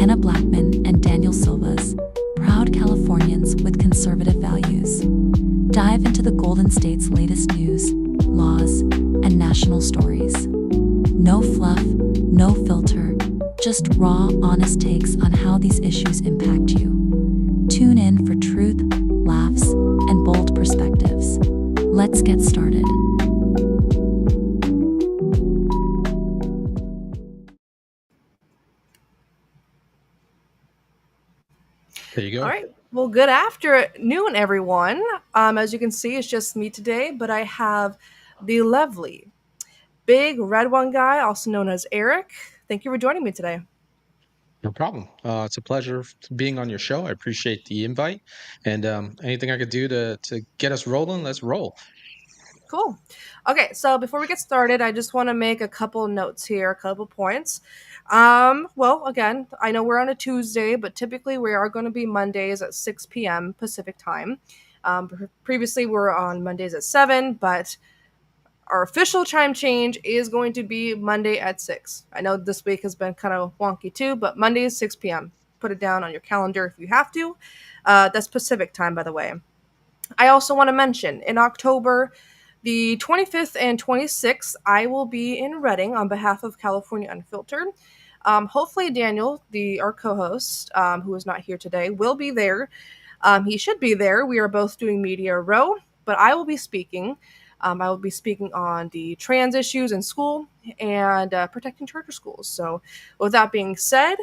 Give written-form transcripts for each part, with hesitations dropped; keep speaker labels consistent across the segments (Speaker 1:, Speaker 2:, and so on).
Speaker 1: Kenna Blackman and Daniel Silvas, proud Californians with conservative values. Dive into the Golden State's latest news, laws, and national stories. No fluff, no filter, just raw, honest takes on how these issues impact you. Tune in for truth, laughs, and bold perspectives. Let's get started.
Speaker 2: There you go.
Speaker 3: All right. Well, good afternoon, everyone. As you can see, it's just me today, but I have the lovely BigRedOneGuy, also known as Eric. Thank you for joining me today.
Speaker 2: No problem. It's a pleasure being on your show. I appreciate the invite, and anything I could do to get us rolling, let's roll.
Speaker 3: Cool. Okay, so before we get started, I just want to make a couple notes here, a couple points. Well, again, I know we're on a Tuesday, but typically we are going to be Mondays at 6 p.m. Pacific time. Previously, we were on Mondays at 7, but our official time change is going to be Monday at 6. I know this week has been kind of wonky too, but Monday is 6 p.m. Put it down on your calendar if you have to. That's Pacific time, by the way. I also want to mention in October, the 25th and 26th, I will be in Reading on behalf of California Unfiltered. Hopefully, Daniel, our co-host, who is not here today, will be there. He should be there. We are both doing Media Row, but I will be speaking. I will be speaking on the trans issues in school and protecting charter schools. So, with that being said,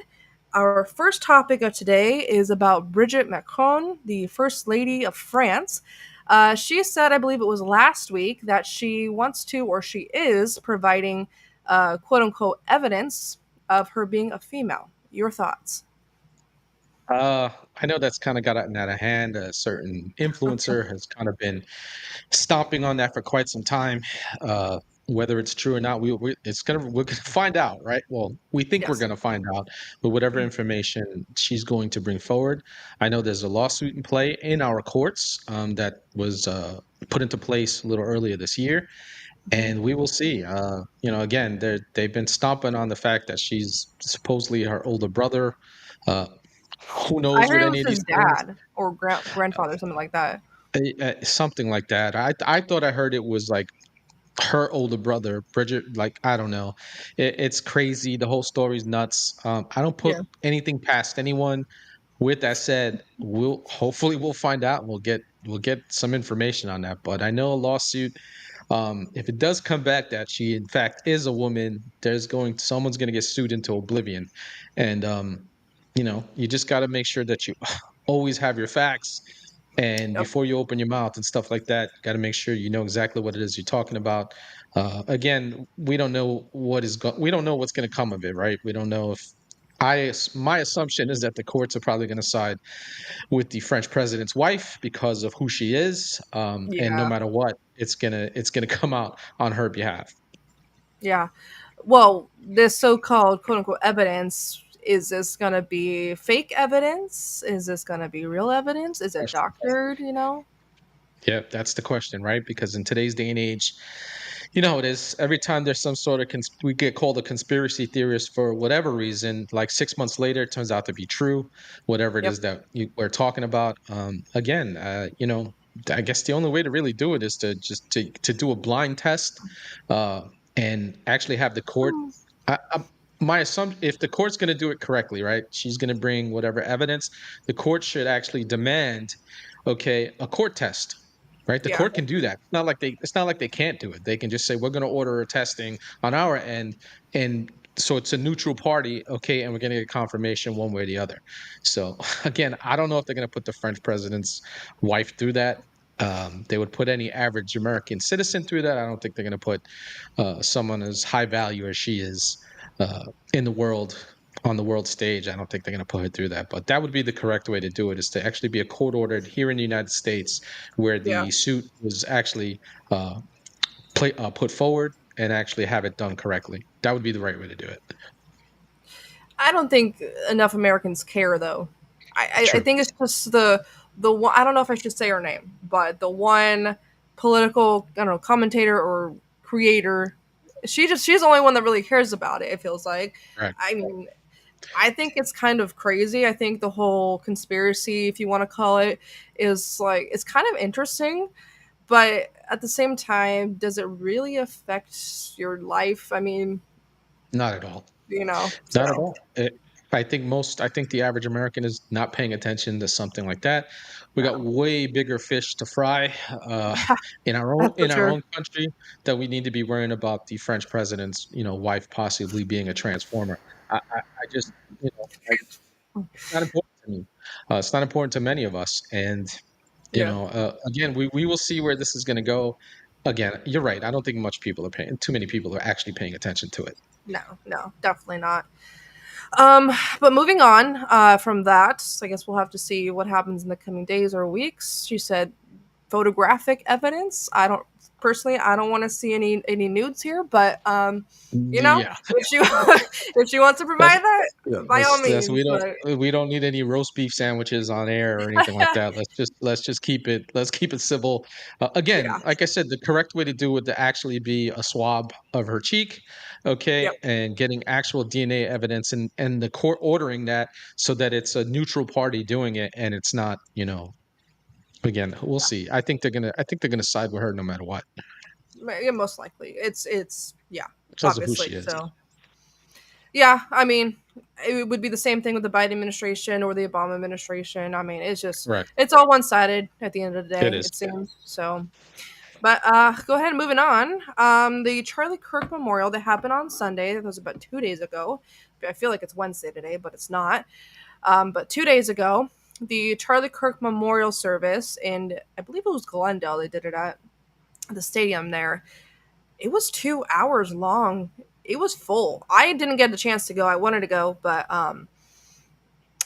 Speaker 3: our first topic of today is about Brigitte Macron, the First Lady of France. She said, I believe it was last week, that she wants to, or she is, providing quote unquote evidence of her being a female. Your thoughts?
Speaker 2: I know that's kind of gotten out of hand. A certain influencer has kind of been stomping on that for quite some time. Uh, whether it's true or not, we're gonna find out, right? Well, we think we're
Speaker 3: Yes.
Speaker 2: gonna find out, but whatever information she's going to bring forward, I know there's a lawsuit in play in our courts that was put into place a little earlier this year, and we will see. Again, they've been stomping on the fact that she's supposedly her older brother. Uh, who
Speaker 3: I
Speaker 2: knows with
Speaker 3: heard it
Speaker 2: any
Speaker 3: was
Speaker 2: of
Speaker 3: his
Speaker 2: these things?
Speaker 3: dad or grandfather, something like that.
Speaker 2: Something like that. I thought I heard it was like her older brother, Bridget. Like I don't know, it's crazy. The whole story's nuts. I don't put
Speaker 3: Yeah.
Speaker 2: anything past anyone. With that said, we'll find out. We'll get some information on that. But I know a lawsuit. If it does come back that she in fact is a woman, someone's going to get sued into oblivion, and you just got to make sure that you always have your facts. And
Speaker 3: Yep.
Speaker 2: before you open your mouth and stuff like that, got to make sure you know exactly what it is you're talking about. Again, we don't know we don't know what's going to come of it, right? We don't know if my assumption is that the courts are probably going to side with the French president's wife because of who she is, and no
Speaker 3: Yeah.
Speaker 2: matter what, it's gonna come out on her behalf.
Speaker 3: Yeah. Well, this so-called quote unquote evidence, is this going to be fake evidence? Is this going to be real evidence? Is it doctored?
Speaker 2: Yeah, that's the question, right? Because in today's day and age, you know how it is. Every time there's some sort of we get called a conspiracy theorist for whatever reason. Like 6 months later, it turns out to be true. Whatever it
Speaker 3: Yep.
Speaker 2: is that we're talking about. Again, I guess the only way to really do it is to just to do a blind test, uh, and actually have the court.
Speaker 3: Hmm.
Speaker 2: My assumption, if the court's going to do it correctly, right? She's going to bring whatever evidence. The court should actually demand, okay, a court test. Right, the
Speaker 3: Yeah.
Speaker 2: court can do that. It's not like they can't do it. They can just say we're going to order a testing on our end, and so it's a neutral party, okay, and we're going to get confirmation one way or the other. So again, I don't know if they're going to put the French president's wife through that. They would put any average American citizen through that. I don't think they're going to put someone as high value as she is in the world on the world stage. I don't think they're going to put her through that, but that would be the correct way to do it, is to actually be a court ordered here in the United States, where
Speaker 3: Yeah.
Speaker 2: the suit was actually uh, put forward, and actually have it done correctly. That would be the right way to do it.
Speaker 3: I don't think enough Americans care, though. I
Speaker 2: True.
Speaker 3: think it's just the one. I don't know if I should say her name, but the one political, I don't know, commentator or creator. She's the only one that really cares about it. It feels like.
Speaker 2: Right.
Speaker 3: I mean, I think it's kind of crazy. I think the whole conspiracy, if you want to call it, is like it's kind of interesting, but at the same time, does it really affect your life? I mean,
Speaker 2: Not at all. Not at
Speaker 3: so
Speaker 2: all. I think the average American is not paying attention to something like that. We got
Speaker 3: no.
Speaker 2: way bigger fish to fry
Speaker 3: Yeah, that's for
Speaker 2: in our
Speaker 3: sure.
Speaker 2: own country that we need to be worrying about the French president's, wife possibly being a transformer. I just, it's not important to me. It's not important to many of us. And
Speaker 3: Yeah.
Speaker 2: again, we will see where this is going to go. Again, you're right. I don't think too many people are actually paying attention to it.
Speaker 3: No, no, definitely not. But moving on from that, I guess we'll have to see what happens in the coming days or weeks. She said photographic evidence. I don't want to see any nudes here, but
Speaker 2: Yeah.
Speaker 3: if she if she wants to
Speaker 2: That's
Speaker 3: provide that,
Speaker 2: yeah,
Speaker 3: by all
Speaker 2: that's
Speaker 3: means. But
Speaker 2: we don't need any roast beef sandwiches on air or anything like that. Let's just keep it civil. Again,
Speaker 3: yeah,
Speaker 2: like I said, the correct way to do it would to actually be a swab of her cheek,
Speaker 3: yep,
Speaker 2: okay, and getting actual DNA evidence and the court ordering that so that it's a neutral party doing it and it's not, again, we'll see. I think they're gonna side with her no matter what
Speaker 3: yeah, most likely. It's yeah,
Speaker 2: because of who
Speaker 3: obviously.
Speaker 2: she is.
Speaker 3: So yeah, I mean, it would be the same thing with the Biden administration or the Obama administration. I mean,
Speaker 2: Correct.
Speaker 3: it's all one sided at the end of the
Speaker 2: It
Speaker 3: day.
Speaker 2: is.
Speaker 3: It seems so. But go ahead and moving on. The Charlie Kirk Memorial that happened on Sunday. That was about 2 days ago. I feel like it's Wednesday today, but it's not. But 2 days ago, the Charlie Kirk Memorial service, and I believe it was Glendale. They did it at the stadium there. It was 2 hours long. It was full. I didn't get the chance to go. I wanted to go, but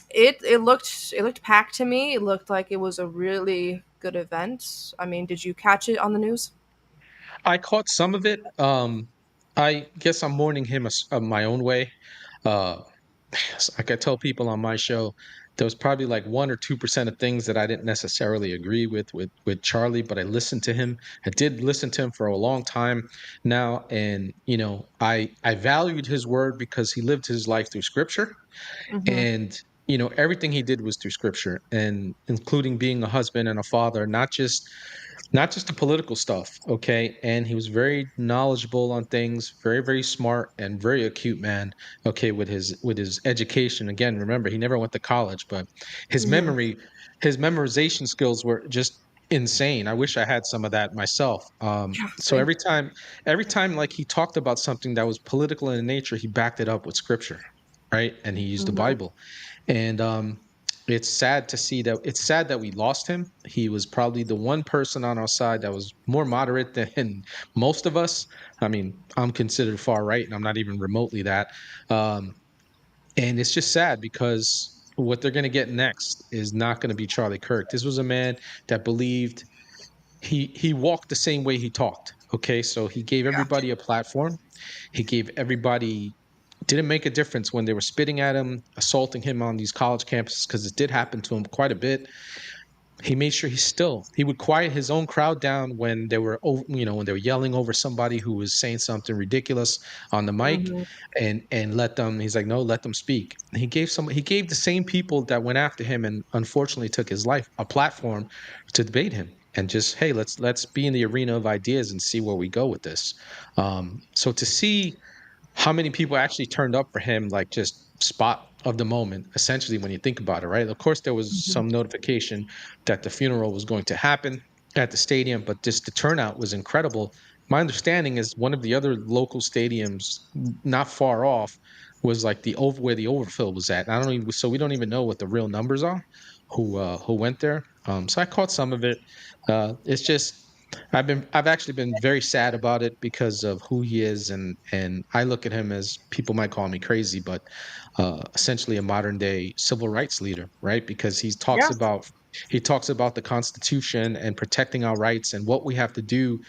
Speaker 3: it looked packed to me. It looked like it was a really good event. I mean, did you catch it on the news?
Speaker 2: I caught some of it. I guess I'm mourning him my own way. Uh, like I tell people on my show, there was probably like 1 or 2% of things that I didn't necessarily agree with Charlie, but I listened to him. I did listen to him for a long time now, and I valued his word because he lived his life through Scripture,
Speaker 3: Mm-hmm.
Speaker 2: and everything he did was through Scripture, and including being a husband and a father, not just the political stuff, okay? And he was very knowledgeable on things, very, very smart and very acute man, okay, with his education. Again, remember, he never went to college, but his
Speaker 3: Mm-hmm.
Speaker 2: memory, his memorization skills were just insane. I wish I had some of that myself.
Speaker 3: Yeah,
Speaker 2: So
Speaker 3: same.
Speaker 2: every time like he talked about something that was political in nature, he backed it up with scripture, right? And he used the
Speaker 3: Mm-hmm.
Speaker 2: Bible. And it's sad that we lost him. He was probably the one person on our side that was more moderate than most of us. I mean, I'm considered far right, and I'm not even remotely that. Um, and it's just sad because what they're going to get next is not going to be Charlie Kirk. This was a man that believed he walked the same way he talked. Okay, so he gave
Speaker 3: Yeah.
Speaker 2: everybody a platform. He gave everybody didn't make a difference when they were spitting at him, assaulting him on these college campuses, because it did happen to him quite a bit. He made sure he would quiet his own crowd down when they were when they were yelling over somebody who was saying something ridiculous on the mic,
Speaker 3: Mm-hmm.
Speaker 2: and let them. He's like, no, let them speak. And he gave the same people that went after him and unfortunately took his life a platform to debate him and just, hey, let's be in the arena of ideas and see where we go with this. So to see how many people actually turned up for him, like just spot of the moment, essentially, when you think about it, right? Of course, there was
Speaker 3: Mm-hmm.
Speaker 2: some notification that the funeral was going to happen at the stadium, but just the turnout was incredible. My understanding is one of the other local stadiums not far off was like the over where the overfill was at. I don't even so we don't even know what the real numbers are who went there. So I caught some of it. It's just I've actually been very sad about it because of who he is, and I look at him as, people might call me crazy, but essentially a modern day civil rights leader, right? Because
Speaker 3: Yeah.
Speaker 2: he talks about the Constitution and protecting our rights and what we have to do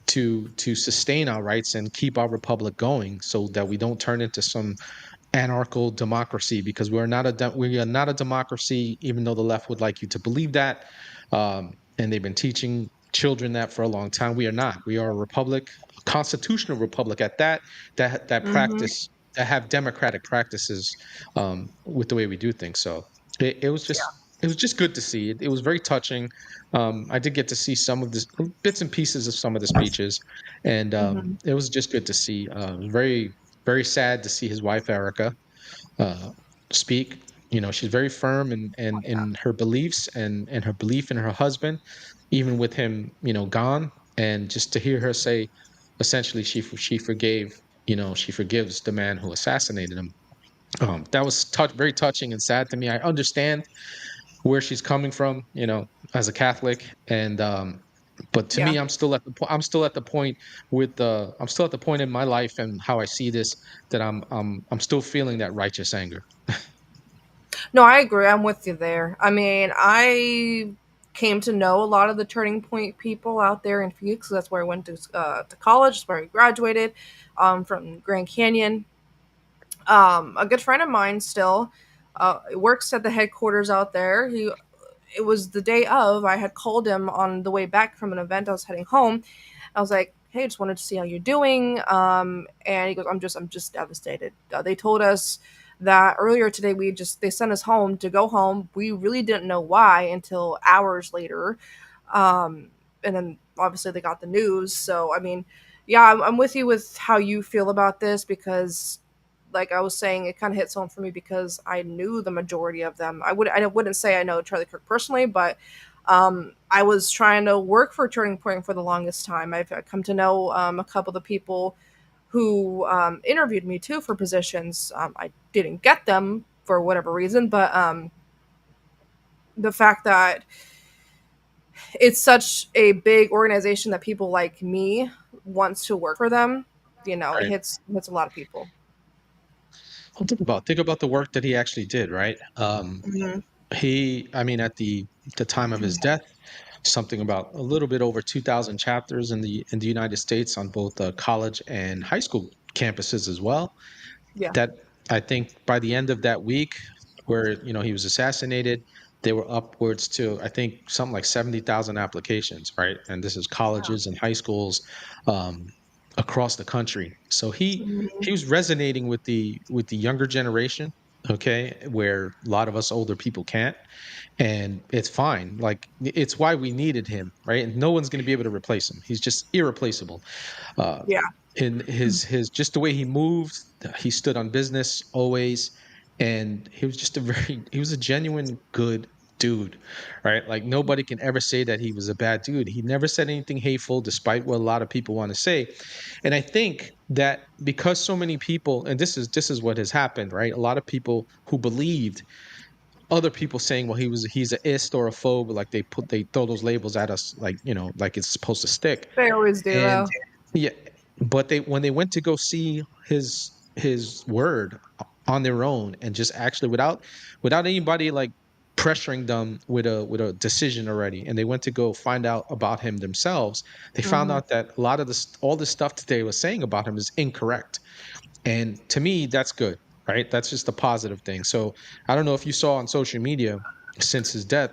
Speaker 2: to sustain our rights and keep our republic going, so that we don't turn into some anarcho democracy, because we are not a democracy, even though the left would like you to believe that. And they've been teaching children that for a long time. We are not. We are a republic, a constitutional republic at that
Speaker 3: Mm-hmm.
Speaker 2: practice that have democratic practices with the way we do things. So it was
Speaker 3: Yeah.
Speaker 2: just good to see. It was very touching. I did get to see some of the bits and pieces of some of the speeches, and
Speaker 3: Hmm.
Speaker 2: it was just good to see. It was very sad to see his wife Erica uh, speak. You know, she's very firm in her beliefs and her belief in her husband, even with him, gone. And just to hear her say, essentially, she forgave. She forgives the man who assassinated him. That was very touching and sad to me. I understand where she's coming from, as a Catholic, and but to
Speaker 3: Yeah.
Speaker 2: me, I'm still at the point I'm still at the point in my life and how I see this that I'm still feeling that righteous anger.
Speaker 3: No, I agree. I'm with you there. I mean, I came to know a lot of the Turning Point people out there in Phoenix. That's where I went to college. That's where I graduated from Grand Canyon. A good friend of mine still works at the headquarters out there. It was the day of. I had called him on the way back from an event. I was heading home. I was like, "Hey, just wanted to see how you're doing." And he goes, I'm just devastated." They told us that earlier today they sent us home to go home. We really didn't know why until hours later, and then obviously they got the news. So I mean, yeah, I'm with you with how you feel about this because like I was saying, it kind of hits home for me because I knew the majority of them. I wouldn't say I know Charlie Kirk personally, but I was trying to work for Turning Point for the longest time. I've come to know a couple of the people who interviewed me too for positions. I didn't get them for whatever reason, but the fact that it's such a big organization that people like me wants to work for them, it
Speaker 2: Right.
Speaker 3: hits a lot of people.
Speaker 2: Well, think about the work that he actually did, right?
Speaker 3: Hmm.
Speaker 2: I mean, at the time of his death, something about a little bit over 2,000 chapters in the United States on both college and high school campuses as well.
Speaker 3: Yeah.
Speaker 2: That I think by the end of that week, where he was assassinated, there were upwards to I think something like 70,000 applications, right? And this is
Speaker 3: Yeah.
Speaker 2: colleges and high schools um, across the country. So he
Speaker 3: Mhm.
Speaker 2: was resonating with the younger generation, okay, where a lot of us older people can't, and it's fine. Like it's why we needed him, right? And no one's going to be able to replace him. He's just irreplaceable. Uh,
Speaker 3: Yeah.
Speaker 2: in his just the way he moved, he stood on business always, and he was just he was a genuine good dude, right? Like nobody can ever say that he was a bad dude. He never said anything hateful, despite what a lot of people want to say. And I think that because so many people, and this is what has happened, right? A lot of people who believed other people saying, well, he's a ist or a phobe, like they throw those labels at us, like like it's supposed to stick.
Speaker 3: They always do,
Speaker 2: And
Speaker 3: though.
Speaker 2: yeah, but they when they went to go see his word on their own and just actually without anybody like pressuring them with a decision already, and they went to go find out about him themselves, they found
Speaker 3: Hmm.
Speaker 2: out that a lot of this all the stuff that they were saying about him is incorrect. And to me, that's good, right? That's just a positive thing. So I don't know if you saw on social media since his death,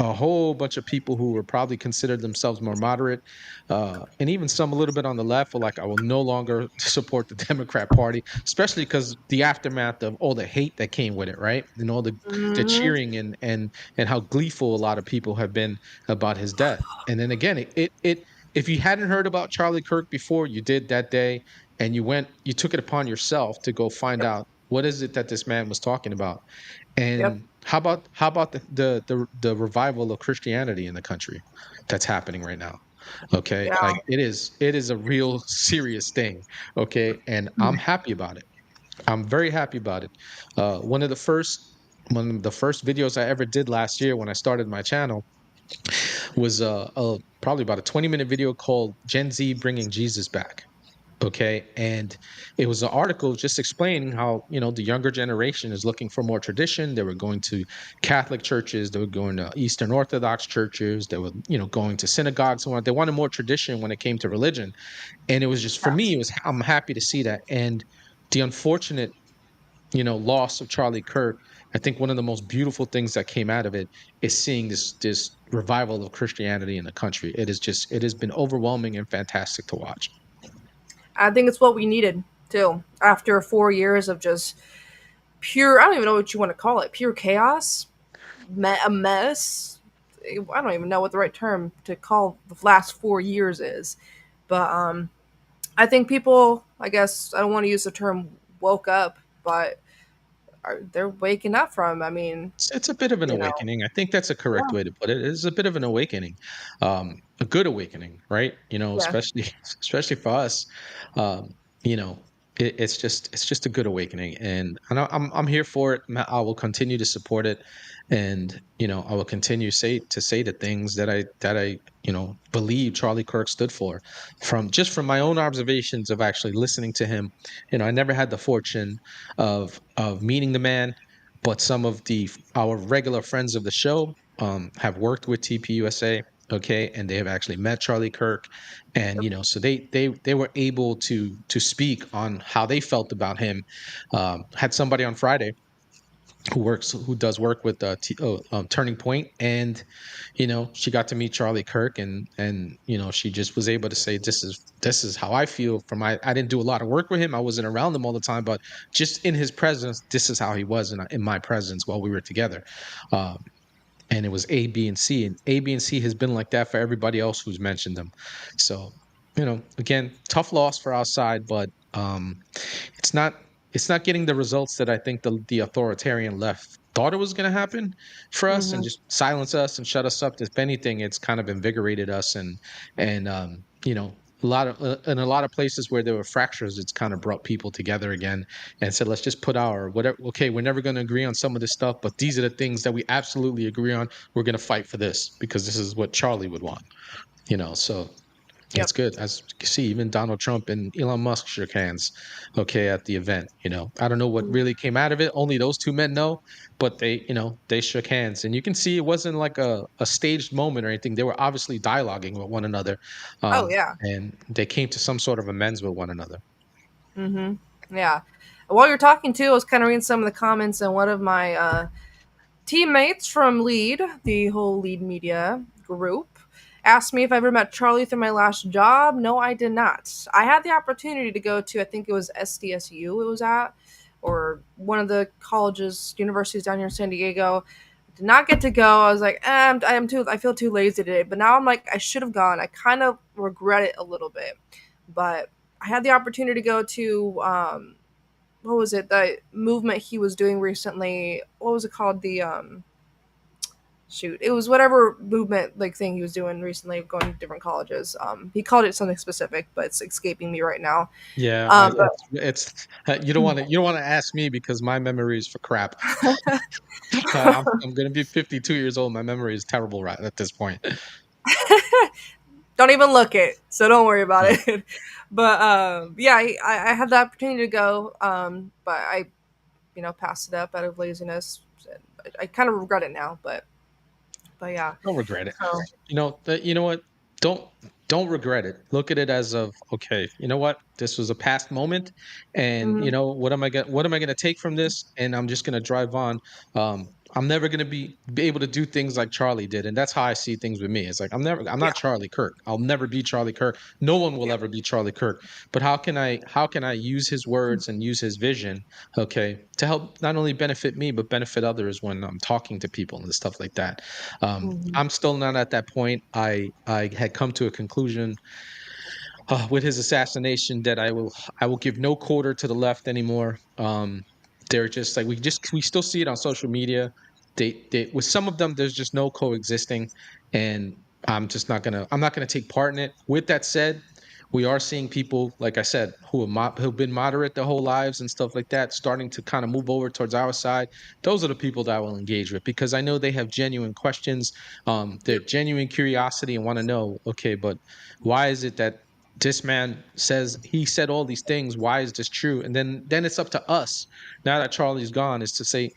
Speaker 2: a whole bunch of people who were probably considered themselves more moderate, and even some a little bit on the left were like, I will no longer support the Democrat Party, especially because the aftermath of all the hate that came with it, right? And all the
Speaker 3: Hmm.
Speaker 2: cheering and how gleeful a lot of people have been about his death. And then again, it if you hadn't heard about Charlie Kirk before, you did that day, and you took it upon yourself to go find
Speaker 3: Yep.
Speaker 2: out what is it that this man was talking about.
Speaker 3: Yep.
Speaker 2: And how about the revival of Christianity in the country that's happening right now? Okay,
Speaker 3: Yeah.
Speaker 2: like it is a real serious thing. Okay, and I'm happy about it. I'm very happy about it. One of the first videos I ever did last year when I started my channel was probably about a 20-minute video called Gen Z Bringing Jesus Back. Okay, and it was an article just explaining how the younger generation is looking for more tradition. They were going to Catholic churches, they were going to Eastern Orthodox churches, they were going to synagogues and what. They wanted more tradition when it came to religion. And it was just, for me, it was, I'm happy to see that. And the unfortunate loss of Charlie Kirk, I think one of the most beautiful things that came out of it is seeing this revival of Christianity in the country. It has been overwhelming and fantastic to watch.
Speaker 3: I think it's what we needed, too. After 4 years of just pure, I don't even know what you want to call it, pure chaos, a mess. I don't even know what the right term to call the last 4 years is. But I think people, I guess, I don't want to use the term woke up, but they're waking up from. I mean,
Speaker 2: It's a bit of an
Speaker 3: you know,
Speaker 2: awakening. I think that's a correct
Speaker 3: yeah,
Speaker 2: way to put it. It's a bit of an awakening, a good awakening, right?
Speaker 3: yeah,
Speaker 2: Especially especially for us, um, you know, it's just a good awakening, and I'm here for it. I will continue to support it, and I will continue say the things that I believe Charlie Kirk stood for, from my own observations of actually listening to him. I never had the fortune of meeting the man, but some of the our regular friends of the show have worked with TPUSA, okay, and they have actually met Charlie Kirk, and
Speaker 3: yep,
Speaker 2: so they were able to speak on how they felt about him. Had somebody on Friday who does work with Turning Point, and she got to meet Charlie Kirk, and she just was able to say, this is how I feel. I didn't do a lot of work with him, I wasn't around him all the time, but just in his presence, this is how he was in my presence while we were together. um, and it was A, B, and C, and A, B, and C has been like that for everybody else who's mentioned them. So again, tough loss for our side, but it's not it's not getting the results that I think the authoritarian left thought it was going to happen for us, and
Speaker 3: hmm,
Speaker 2: just silence us and shut us up. If anything, it's kind of invigorated us, and in a lot of places where there were fractures, it's kind of brought people together again and said, let's just put our whatever. Okay, we're never going to agree on some of this stuff, but these are the things that we absolutely agree on. We're going to fight for this because this is what Charlie would want. So it's
Speaker 3: yep,
Speaker 2: good. As you can see, even Donald Trump and Elon Musk shook hands, okay, at the event. I don't know what
Speaker 3: mm,
Speaker 2: really came out of it. Only those two men know, but they shook hands, and you can see it wasn't like a staged moment or anything. They were obviously dialoguing with one another,
Speaker 3: oh yeah,
Speaker 2: and they came to some sort of amends with one another.
Speaker 3: hmm, yeah. While you're talking too, I was kind of reading some of the comments, and one of my teammates from Lead, the whole Lead Media group, asked me if I ever met Charlie through my last job. No, I did not. I had the opportunity to go to, I think it was SDSU it was at, or one of the colleges, universities down here in San Diego. Did not get to go. I was like, I feel too lazy today. But now I'm like, I should have gone. I kind of regret it a little bit. But I had the opportunity to go to, what was it, the movement he was doing recently, what was it called, the shoot, it was whatever movement like thing he was doing recently, going to different colleges. He called it something specific, but it's escaping me right now.
Speaker 2: Yeah,
Speaker 3: But
Speaker 2: it's you don't want to ask me because my memory is for crap. I'm gonna be 52 years old. My memory is terrible right at this point.
Speaker 3: don't even look it, so don't worry about
Speaker 2: Yeah.
Speaker 3: it. But yeah, I had the opportunity to go, but I passed it up out of laziness. I kind of regret it now, but yeah.
Speaker 2: Don't regret it.
Speaker 3: So
Speaker 2: You know what? Don't don't regret it. Look at it as of, okay, you know what? This was a past moment, and
Speaker 3: mhm,
Speaker 2: what am I gonna take from this? And I'm just gonna drive on. I'm never gonna be able to do things like Charlie did, and that's how I see things with me. It's like I'm
Speaker 3: yeah,
Speaker 2: not Charlie Kirk. I'll never be Charlie Kirk. No one will
Speaker 3: yeah,
Speaker 2: ever be Charlie Kirk. But how can I use his words and use his vision, okay, to help not only benefit me but benefit others when I'm talking to people and stuff like that.
Speaker 3: mhm,
Speaker 2: I'm still not at that point. I had come to a conclusion with his assassination that I will give no quarter to the left anymore. They're just like we still see it on social media. They with some of them there's just no coexisting, and I'm not gonna take part in it. With that said, we are seeing people, like I said, who've been moderate their whole lives and stuff like that, starting to kind of move over towards our side. Those are the people that I will engage with because I know they have genuine questions, they're
Speaker 3: yep,
Speaker 2: genuine curiosity and want to know, okay, but why is it that this man says he said all these things? Why is this true? And then it's up to us, now that Charlie's gone, is to say,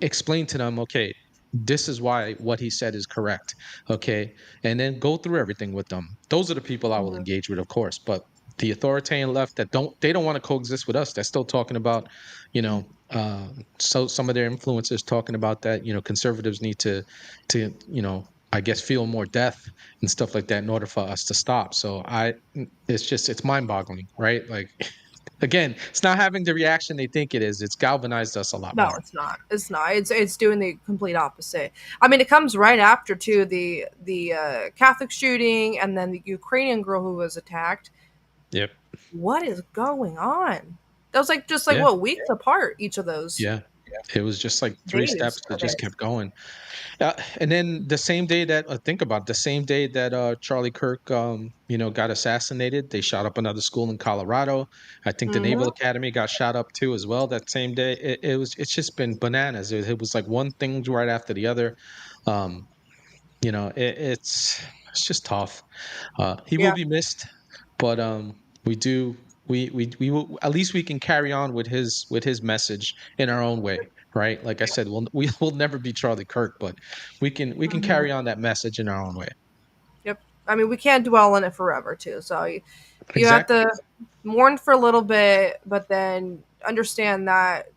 Speaker 2: explain to them, okay, this is why what he said is correct, okay, and then go through everything with them. Those are the people I will
Speaker 3: mhm,
Speaker 2: engage with, of course. But the authoritarian left that don't want to coexist with us, they're still talking about, you know so some of their influencers talking about that, conservatives need to I guess feel more death and stuff like that in order for us to stop. So it's mind boggling, right? Like Again, it's not having the reaction they think it is. It's galvanized us a lot
Speaker 3: No,
Speaker 2: more.
Speaker 3: it's not. It's not. It's doing the complete opposite. I mean, it comes right after too the Catholic shooting, and then the Ukrainian girl who was attacked.
Speaker 2: Yep.
Speaker 3: What is going on? That was like just like
Speaker 2: Yeah.
Speaker 3: what, weeks apart, each of those
Speaker 2: Yeah. It was just like three
Speaker 3: days.
Speaker 2: steps that just kept going. And then the same day that think about it, the same day that Charlie Kirk, got assassinated, they shot up another school in Colorado. I think the Naval
Speaker 3: Mm-hmm.
Speaker 2: Academy got shot up too as well that same day. It's just been bananas. It was like one thing right after the other. Um, it's just tough. He will
Speaker 3: Yeah.
Speaker 2: be missed, but we do we will, at least we can carry on with his message in our own way, right? Like I said, we will never be Charlie Kirk, but we can
Speaker 3: Mhm.
Speaker 2: carry on that message in our own way.
Speaker 3: Yep. I mean, we can't dwell on it forever, too. So you have
Speaker 2: Exactly.
Speaker 3: to mourn for a little bit, but then understand that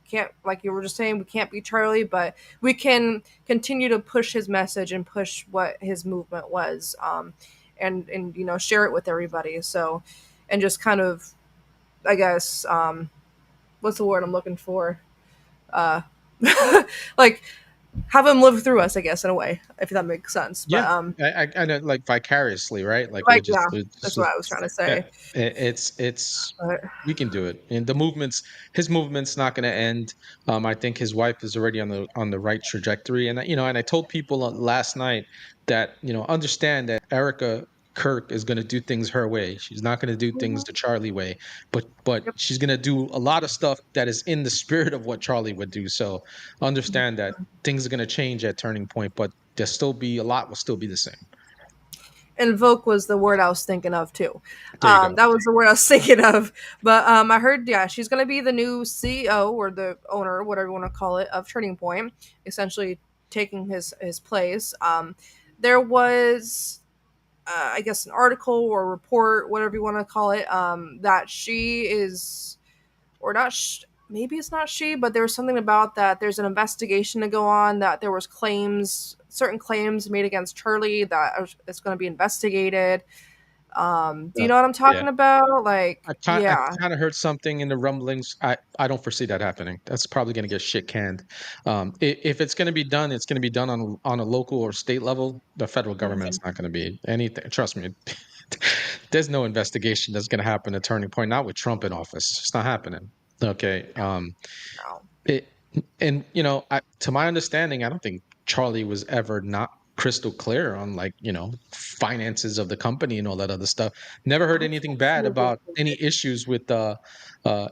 Speaker 3: can't, like you were just saying, we can't be Charlie, but we can continue to push his message and push what his movement was, and share it with everybody. So, and just kind of, I guess, what's the word I'm looking for? Uh, like have him live through us, I guess, in a way, if that makes sense. But
Speaker 2: Yeah, I know, like vicariously, right? Like
Speaker 3: like yeah,
Speaker 2: we're
Speaker 3: that's
Speaker 2: just
Speaker 3: what I was trying to
Speaker 2: yeah,
Speaker 3: say.
Speaker 2: it's
Speaker 3: But
Speaker 2: we can do it, and his movement's not going to end. I think his wife is already on the right trajectory, and and I told people last night that understand that Erica Kirk is going to do things her way. She's not going to do things
Speaker 3: mhm,
Speaker 2: the Charlie way, but
Speaker 3: yep.
Speaker 2: she's going to do a lot of stuff that is in the spirit of what Charlie would do. So understand that things are going to change at turning point, but a lot will still be the same.
Speaker 3: Invoke was the word I was thinking of too.
Speaker 2: There you go.
Speaker 3: That was the word I was thinking of. But I heard, yeah, she's going to be the new CEO or the owner, whatever you want to call it, of Turning Point, essentially taking his place. There was, I guess, an article or report, whatever you want to call it, that she is, or not. Maybe it's not she, but there was something about that. There's an investigation to go on. That there was certain claims made against Charlie that it's going to be investigated. Do you
Speaker 2: Yeah.
Speaker 3: know what I'm
Speaker 2: Yeah.
Speaker 3: talking about? Like,
Speaker 2: I
Speaker 3: yeah,
Speaker 2: kind of heard something in the rumblings. I don't foresee that happening. That's probably going to get shit canned. If it's going to be done, it's going to be done on a local or state level. The federal government's
Speaker 3: mhm,
Speaker 2: not going to be anything. Trust me. There's no investigation that's going to happen at Turning Point. Not with Trump in office. It's not happening. Okay.
Speaker 3: no,
Speaker 2: It, and to my understanding, I don't think Charlie was ever not crystal clear on, like, finances of the company and all that other stuff. Never heard
Speaker 3: I
Speaker 2: anything
Speaker 3: can't
Speaker 2: bad
Speaker 3: believe it.
Speaker 2: about any issues with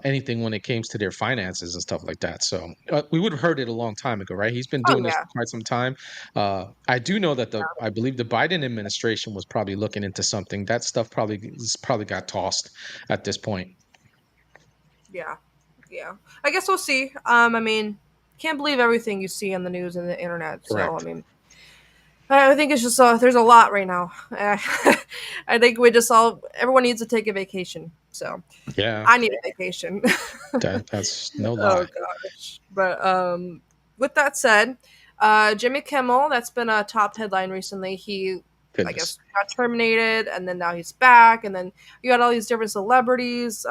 Speaker 2: anything when it came to their finances and stuff like that. So we would have heard it a long time ago, right? He's been
Speaker 3: Oh
Speaker 2: doing this
Speaker 3: yeah,
Speaker 2: for quite some time. I do know that I believe the Biden administration was probably looking into something. That stuff probably got tossed at this point.
Speaker 3: yeah, yeah. I guess we'll see. I mean, can't believe everything you see on the news and the internet. So I
Speaker 2: Correct.
Speaker 3: mean, I think it's just there's a lot right now. I think everyone needs to take a vacation. So
Speaker 2: Yeah,
Speaker 3: I need a vacation.
Speaker 2: that's no
Speaker 3: Oh
Speaker 2: lie.
Speaker 3: gosh. But with that said, Jimmy Kimmel, that's been a top headline recently. He, I
Speaker 2: Goodness.
Speaker 3: guess, got terminated, and then now he's back, and then you got all these different celebrities,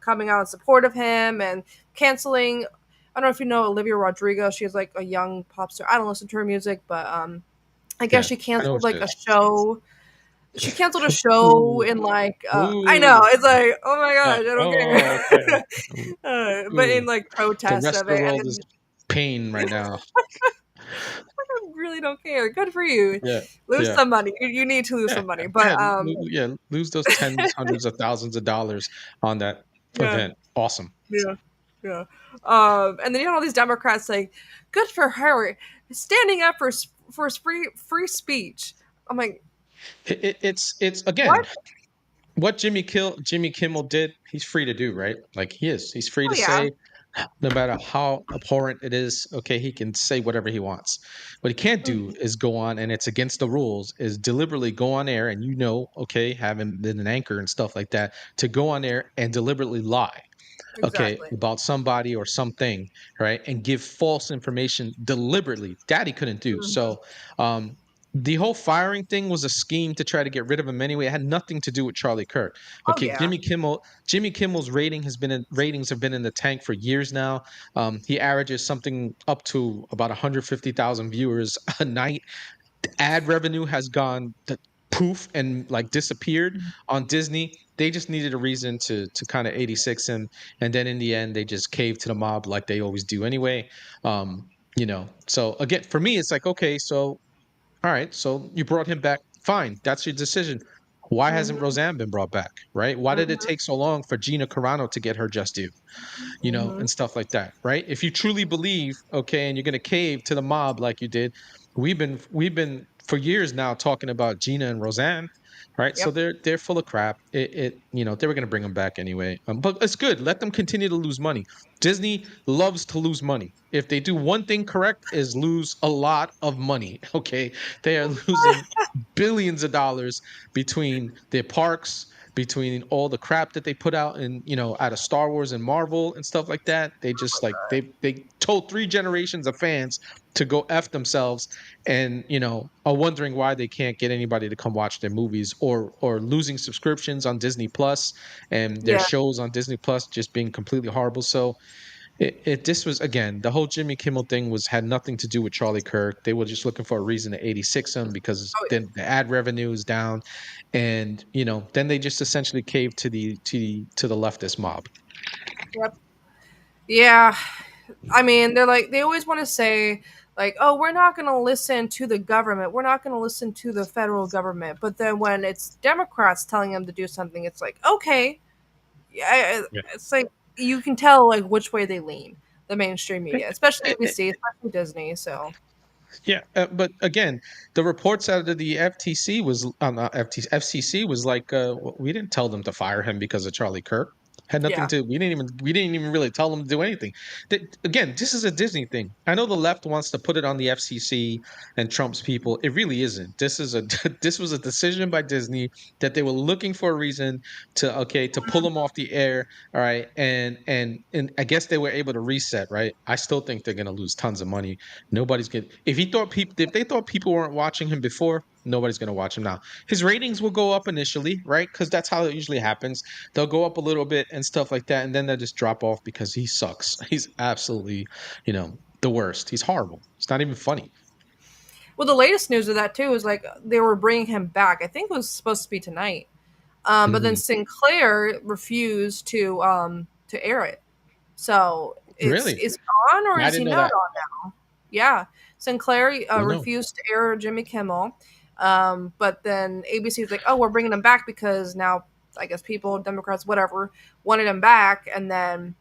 Speaker 3: coming out in support of him and canceling. I don't know if you know Olivia Rodrigo. She's like a young pop star. I don't listen to her music, but I guess
Speaker 2: Yeah,
Speaker 3: she
Speaker 2: I know
Speaker 3: canceled
Speaker 2: what it
Speaker 3: like a
Speaker 2: is.
Speaker 3: show. She canceled a show
Speaker 2: Ooh,
Speaker 3: in like I know,
Speaker 2: ooh,
Speaker 3: it's like, oh my gosh, I don't
Speaker 2: oh, okay.
Speaker 3: care. But
Speaker 2: Ooh,
Speaker 3: in like
Speaker 2: the
Speaker 3: protest
Speaker 2: rest
Speaker 3: of
Speaker 2: of the
Speaker 3: it, and
Speaker 2: world is
Speaker 3: then
Speaker 2: pain right now.
Speaker 3: I really don't care. Good for you.
Speaker 2: Yeah,
Speaker 3: Lose
Speaker 2: yeah,
Speaker 3: some money. You need to lose
Speaker 2: yeah,
Speaker 3: some money.
Speaker 2: yeah,
Speaker 3: But
Speaker 2: yeah. Lose those tens, hundreds of thousands of dollars on that
Speaker 3: yeah,
Speaker 2: event. Awesome.
Speaker 3: yeah, yeah. And then you have all these Democrats saying, "Good for her, standing up for free speech." I'm like,
Speaker 2: It's
Speaker 3: what?
Speaker 2: again what Jimmy Kimmel did. He's free to do, right? Like he is. He's free
Speaker 3: Oh
Speaker 2: to
Speaker 3: yeah.
Speaker 2: say, no matter how abhorrent it is. Okay, he can say whatever he wants. What he can't do
Speaker 3: Mhm,
Speaker 2: is go on, and it's against the rules, is deliberately go on air, and okay, having been an anchor and stuff like that, to go on air and deliberately lie, okay,
Speaker 3: exactly.
Speaker 2: about somebody or something, right, and give false information deliberately. That he couldn't do.
Speaker 3: Mhm,
Speaker 2: So, um, the whole firing thing was a scheme to try to get rid of him anyway. It had nothing to do with Charlie Kirk.
Speaker 3: Oh
Speaker 2: Okay,
Speaker 3: yeah.
Speaker 2: Jimmy Kimmel's ratings have been in the tank for years now. He averages something up to about 150,000 viewers a night. Ad revenue has gone poof and like disappeared on Disney. They just needed a reason to kind of 86 him, and then in the end they just caved to the mob like they always do anyway. So again, for me it's like, okay, so all right, so you brought him back. Fine, that's your decision. Why hasn't
Speaker 3: Mm-hmm.
Speaker 2: Roseanne been brought back? Right? Why did it
Speaker 3: Mm-hmm.
Speaker 2: take so long for Gina Carano to get her just due?
Speaker 3: Mm-hmm.
Speaker 2: And stuff like that, right? If you truly believe, okay, and you're gonna cave to the mob like you did, we've been for years now talking about Gina and Roseanne, right? So
Speaker 3: Yep.
Speaker 2: they're full of crap. They were gonna bring them back anyway, but it's good. Let them continue to lose money. Disney loves to lose money. If they do one thing correct, is lose a lot of money. Okay, they are losing billions of dollars between their parks, between all the crap that they put out and out of Star Wars and Marvel and stuff like that. They just like they told 3 generations of fans to go F themselves, and are wondering why they can't get anybody to come watch their movies, or losing subscriptions on Disney Plus and their
Speaker 3: Yeah.
Speaker 2: shows on Disney Plus just being completely horrible. So this was, again, the whole Jimmy Kimmel thing had nothing to do with Charlie Kirk. They were just looking for a reason to 86 him because
Speaker 3: Oh
Speaker 2: then the ad revenue is down, and then they just essentially caved to the leftist mob.
Speaker 3: yeah. Yep. Yeah. I mean, they always want to say, like, oh, we're not going to listen to the government. We're not going to listen to the federal government. But then when it's Democrats telling them to do something, it's like, okay, yeah,
Speaker 2: Yeah.
Speaker 3: it's like you can tell like which way they lean. The mainstream
Speaker 2: Eh,
Speaker 3: media, especially
Speaker 2: eh, eh,
Speaker 3: ABC, especially Disney. So
Speaker 2: Yeah, but again, the reports out of the FTC was not FTC, FCC was like, we didn't tell them to fire him because of Charlie Kirk. Had nothing
Speaker 3: yeah,
Speaker 2: to. We didn't even really tell them to do anything. Again, this is a Disney thing. I know the left wants to put it on the FCC and Trump's people. It really isn't. This is a this was a decision by Disney that they were looking for a reason to pull him off the air. All right, and I guess they were able to reset. Right. I still think they're gonna lose tons of money. Nobody's gonna. If they thought people weren't watching him before, nobody's gonna watch him now. His ratings will go up initially, right? Because that's how it usually happens. They'll go up a little bit and stuff like that, and then they'll just drop off because he sucks. He's absolutely, the worst. He's horrible. It's not even funny.
Speaker 3: well, the latest news of that too is like they were bringing him back. I think it was supposed to be tonight, but then
Speaker 2: Mhm.
Speaker 3: Sinclair refused to air it. So it's
Speaker 2: Really?
Speaker 3: is he on or
Speaker 2: I
Speaker 3: is
Speaker 2: didn't
Speaker 3: he
Speaker 2: know
Speaker 3: not
Speaker 2: that.
Speaker 3: on now? Yeah, Sinclair
Speaker 2: Oh no.
Speaker 3: refused to air Jimmy Kimmel, but then ABC was like, "Oh, we're bringing him back because now I guess people, Democrats, whatever, wanted him back." And then,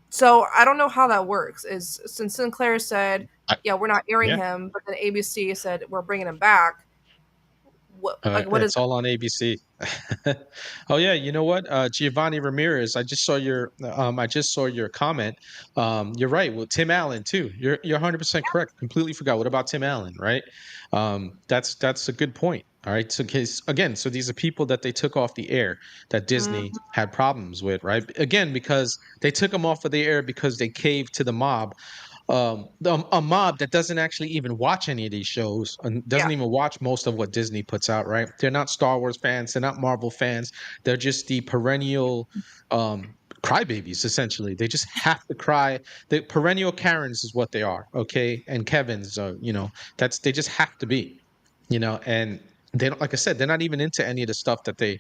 Speaker 3: so I don't know how that works. Is since Sinclair said,
Speaker 2: I,
Speaker 3: "Yeah, we're not airing
Speaker 2: yeah.
Speaker 3: him," but then ABC said, "We're bringing him back." What is
Speaker 2: It's all on ABC. Oh yeah, you know what? Giovanni Ramirez, I just saw your comment. You're right. Well, Tim Allen too. You're 100% correct. Completely forgot. What about Tim Allen, right? That's a good point. All right. So case again, so these are people that they took off the air that
Speaker 3: that?
Speaker 2: Disney had problems with, right? Again, because they took them off of the air because they caved to the mob, a mob that doesn't actually even watch any of these shows and
Speaker 3: Yeah.
Speaker 2: doesn't even watch most of what Disney puts out, right? They're not Star Wars fans, they're not Marvel fans. They're just the perennial crybabies, essentially. They just have to cry. The perennial Karens is what they are, okay? And Kevin's, they just have to be, and they don't, like I said, they're not even into any of the stuff that they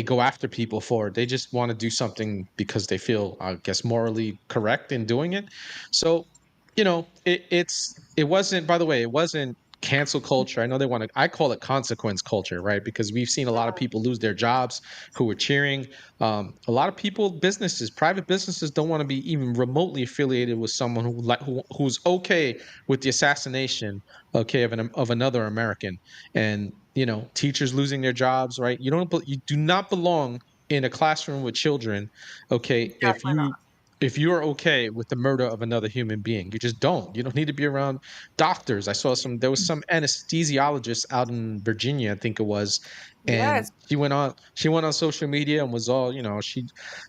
Speaker 2: go after people for. They just want to do something because they feel, I guess, morally correct in doing it. So it wasn't, by the way, it wasn't cancel culture. I know they want to, I call it consequence culture, right? Because we've seen a lot of people lose their jobs who were cheering. A lot of people, private businesses don't want to be even remotely affiliated with someone who's okay with the assassination, okay, of another American. And teachers losing their jobs, right? You do not belong in a classroom with children, okay, if
Speaker 3: Definitely
Speaker 2: you
Speaker 3: not.
Speaker 2: if you're okay with the murder of another human being. You just don't. You don't need to be around doctors. I saw there was some anesthesiologist out in Virginia, I think it was, and
Speaker 3: Yes.
Speaker 2: she went on social media and was all, you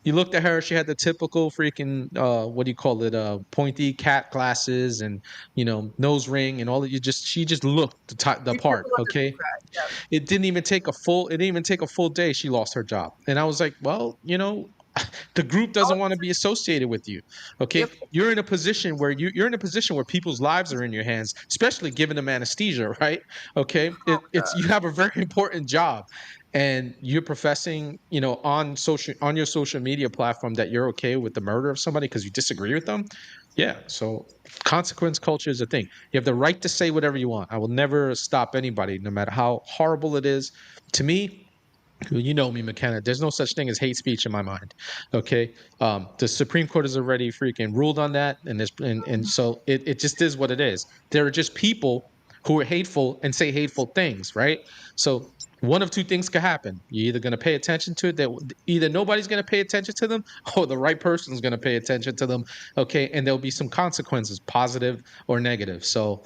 Speaker 2: looked at her, she had the typical freaking what do you call it, pointy cat glasses and, nose ring and all that. She just looked the
Speaker 3: You took
Speaker 2: part,
Speaker 3: a look at
Speaker 2: okay?
Speaker 3: that.
Speaker 2: It didn't even take a full day. She lost her job. And I was like, well, the group doesn't want to be associated with you. Okay.
Speaker 3: Yep.
Speaker 2: You're in a position where you're in a position where people's lives are in your hands, especially giving them anesthesia, right? Okay.
Speaker 3: Oh
Speaker 2: It's you
Speaker 3: gosh.
Speaker 2: have a very important job, and you're professing, on your social media platform that you're okay with the murder of somebody because you disagree with them. Yeah. So consequence culture is a thing. You have the right to say whatever you want. I will never stop anybody, no matter how horrible it is. To me, you know me, McKenna. There's no such thing as hate speech in my mind. Okay. The Supreme Court has already freaking ruled on that, and so it just is what it is. There are just people who are hateful and say hateful things, right? So one of two things could happen. You're either going to pay attention to it, that either nobody's going to pay attention to them, or the right person's going to pay attention to them. Okay, and there'll be some consequences, positive or negative. So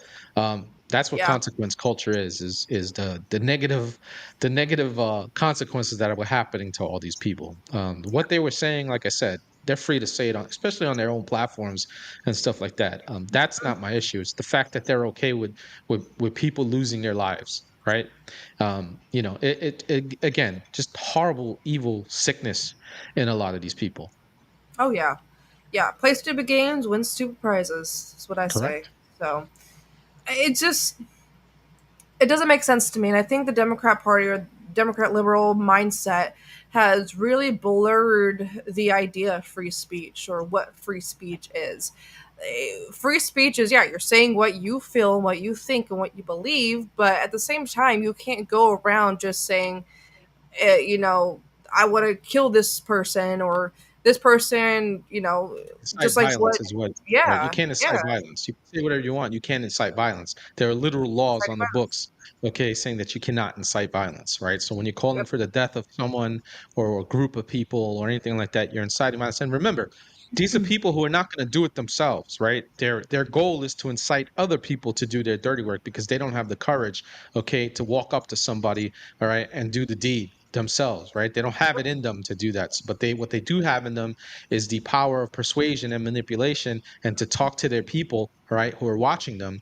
Speaker 2: that's what
Speaker 3: Yeah.
Speaker 2: consequence culture is the negative consequences that were happening to all these people. What they were saying, like I said, they're free to say it on, especially on their own platforms and stuff like that. That's not my issue. It's the fact that they're okay with people losing their lives, right? It again, just horrible, evil sickness in a lot of these people.
Speaker 3: Oh yeah. Yeah. Play stupid games, win stupid prizes. That's what I say.
Speaker 2: Correct.
Speaker 3: So it just it doesn't make sense to me. And I think the Democrat Party or Democrat liberal mindset has really blurred the idea of free speech or what free speech is. Free speech is, yeah, you're saying what you feel and what you think and what you believe, but at the same time, you can't go around just saying, you know, I want to kill this person or this person,
Speaker 2: Incite
Speaker 3: just like
Speaker 2: violence
Speaker 3: what,
Speaker 2: is what, right? You
Speaker 3: yeah,
Speaker 2: can't
Speaker 3: yeah,
Speaker 2: incite violence. You can say whatever you want. You can't incite violence. There are literal laws on the books, okay, saying that you cannot incite violence, right? So when you're calling
Speaker 3: yep,
Speaker 2: for the death of someone or a group of people or anything like that, you're inciting violence. And remember, these are people who are not going to do it themselves, right? Their goal is to incite other people to do their dirty work because they don't have the courage, okay, to walk up to somebody, all right, and do the deed themselves, right? They don't have it in them to do that. But what they do have in them is the power of persuasion and manipulation, and to talk to their people, right, who are watching them,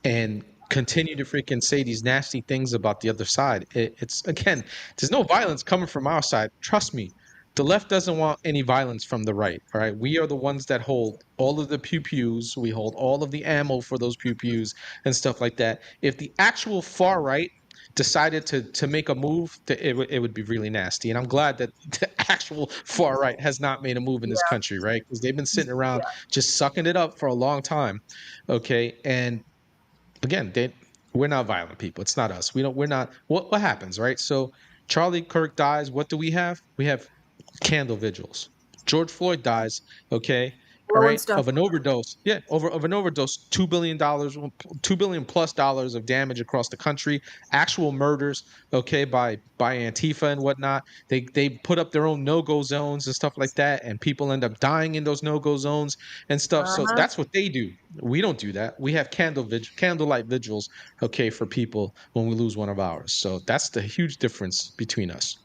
Speaker 2: and continue to freaking say these nasty things about the other side. It's again, there's no violence coming from our side. Trust me. The left doesn't want any violence from the right. All right. We are the ones that hold all of the pew pews. We hold all of the ammo for those pew pews and stuff like that. If the actual far right decided to make a move, it would be really nasty. And I'm glad that the actual far right has not made a move in this
Speaker 3: yeah,
Speaker 2: country, right? Because they've been sitting around
Speaker 3: yeah,
Speaker 2: just sucking it up for a long time. Okay. And again, we're not violent people. It's not us. We're not. What happens, right? So Charlie Kirk dies. What do we have? We have candle vigils. George Floyd dies. Okay. All
Speaker 3: blowing
Speaker 2: right.
Speaker 3: stuff.
Speaker 2: Of an overdose. Yeah. Of an overdose. $2 billion, $2 billion+ of damage across the country. Actual murders. Okay. By Antifa and whatnot. They put up their own no-go zones and stuff like that, and people end up dying in those no-go zones and stuff. So
Speaker 3: Uh-huh.
Speaker 2: that's what they do. We don't do that. We have candlelight vigils, okay, for people when we lose one of ours. So that's the huge difference between us.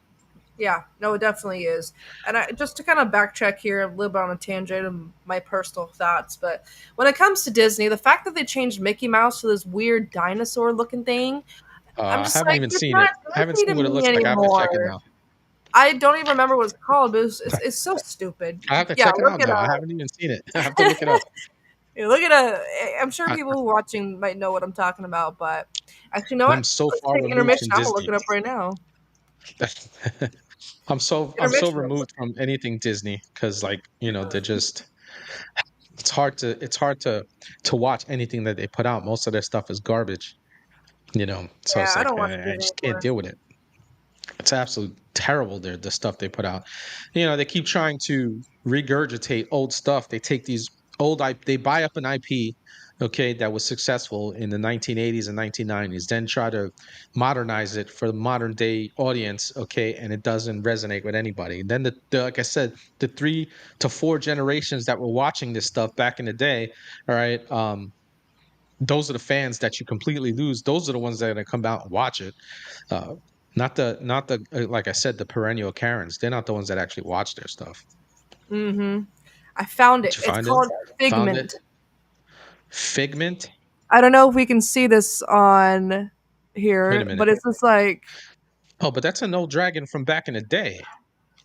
Speaker 3: Yeah, no, it definitely is. And just to kind of backtrack here a little bit on a tangent of my personal thoughts, but when it comes to Disney, the fact that they changed Mickey Mouse to this weird dinosaur looking thing, I'm
Speaker 2: I
Speaker 3: just
Speaker 2: haven't
Speaker 3: like,
Speaker 2: even
Speaker 3: it's
Speaker 2: seen
Speaker 3: not
Speaker 2: it. I haven't
Speaker 3: Disney
Speaker 2: seen
Speaker 3: to
Speaker 2: what it
Speaker 3: me
Speaker 2: looks like. I have to check it
Speaker 3: anymore.
Speaker 2: now.
Speaker 3: I don't even remember what it's called, but it's so stupid.
Speaker 2: I have to
Speaker 3: Yeah,
Speaker 2: check it
Speaker 3: look
Speaker 2: out
Speaker 3: it
Speaker 2: now. I
Speaker 3: up.
Speaker 2: haven't even seen it. I have to look it up.
Speaker 3: Yeah, look at a. I'm sure
Speaker 2: I,
Speaker 3: people who are watching might know what I'm talking about, but actually, you know
Speaker 2: I'm
Speaker 3: what?
Speaker 2: so
Speaker 3: Let's
Speaker 2: far
Speaker 3: take
Speaker 2: removed
Speaker 3: intermission.
Speaker 2: from
Speaker 3: I'm gonna look
Speaker 2: Disney.
Speaker 3: it up right now.
Speaker 2: I'm so
Speaker 3: Intermission. Real quick.
Speaker 2: removed from anything Disney because, like, they're just, it's hard to watch anything that they put out. Most of their stuff is garbage. So
Speaker 3: Yeah,
Speaker 2: it's
Speaker 3: I
Speaker 2: like
Speaker 3: don't watch
Speaker 2: I
Speaker 3: Disney
Speaker 2: just can't
Speaker 3: anymore.
Speaker 2: deal with it. It's absolutely terrible. The stuff they put out. They keep trying to regurgitate old stuff. They take these they buy up an IP, okay, that was successful in the 1980s and 1990s, then try to modernize it for the modern day audience, okay, and it doesn't resonate with anybody. Then like I said, the 3 to 4 generations that were watching this stuff back in the day, all right, those are the fans that you completely lose. Those are the ones that are going to come out and watch it. Uh, not the like I said, the perennial Karens. They're not the ones that actually watch their stuff.
Speaker 3: Mm-hmm. I found
Speaker 2: Did
Speaker 3: it.
Speaker 2: you
Speaker 3: It's
Speaker 2: find it?
Speaker 3: called
Speaker 2: Found it?
Speaker 3: Figment.
Speaker 2: Figment?
Speaker 3: I don't know if we can see this on
Speaker 2: Wait a
Speaker 3: here,
Speaker 2: minute.
Speaker 3: but it's just like,
Speaker 2: Oh, but that's an old dragon from back in the day.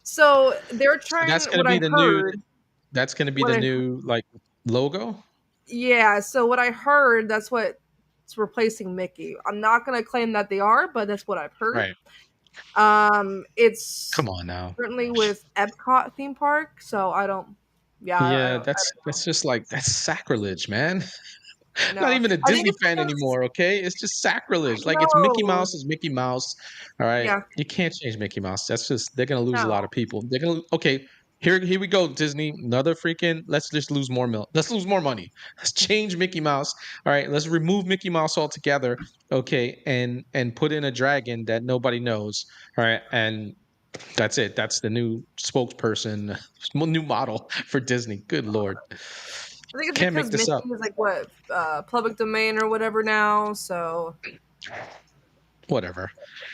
Speaker 3: so they're
Speaker 2: So
Speaker 3: trying. What I heard,
Speaker 2: that's gonna be
Speaker 3: what
Speaker 2: the
Speaker 3: I
Speaker 2: new like logo?
Speaker 3: yeah. So what I heard, that's what it's replacing Mickey. I'm not gonna claim that they are, but that's what I've heard.
Speaker 2: Right.
Speaker 3: It's
Speaker 2: Come on now.
Speaker 3: currently with Epcot theme park, so I don't. Yeah,
Speaker 2: Yeah,
Speaker 3: I
Speaker 2: that's just like that's sacrilege, man.
Speaker 3: I
Speaker 2: Not
Speaker 3: know.
Speaker 2: even a
Speaker 3: I think
Speaker 2: Disney
Speaker 3: it's
Speaker 2: fan
Speaker 3: because
Speaker 2: anymore, okay? It's just
Speaker 3: I
Speaker 2: sacrilege. Like it's Mickey
Speaker 3: know.
Speaker 2: Mouse is Mickey Mouse. All right.
Speaker 3: Yeah,
Speaker 2: You can't change Mickey Mouse. That's just they're gonna lose a lot
Speaker 3: no.
Speaker 2: of people. They're gonna okay. Here we go, Disney. Another freaking let's just lose more let's lose more money. Let's change Mickey Mouse. All right, let's remove Mickey Mouse altogether. Okay, and put in a dragon that nobody knows. All right, and that's it. That's the new spokesperson, new model for Disney. Good Lord.
Speaker 3: I think it's
Speaker 2: Can't
Speaker 3: because
Speaker 2: make this
Speaker 3: Mickey
Speaker 2: up.
Speaker 3: is like what public domain or whatever now. So,
Speaker 2: Whatever.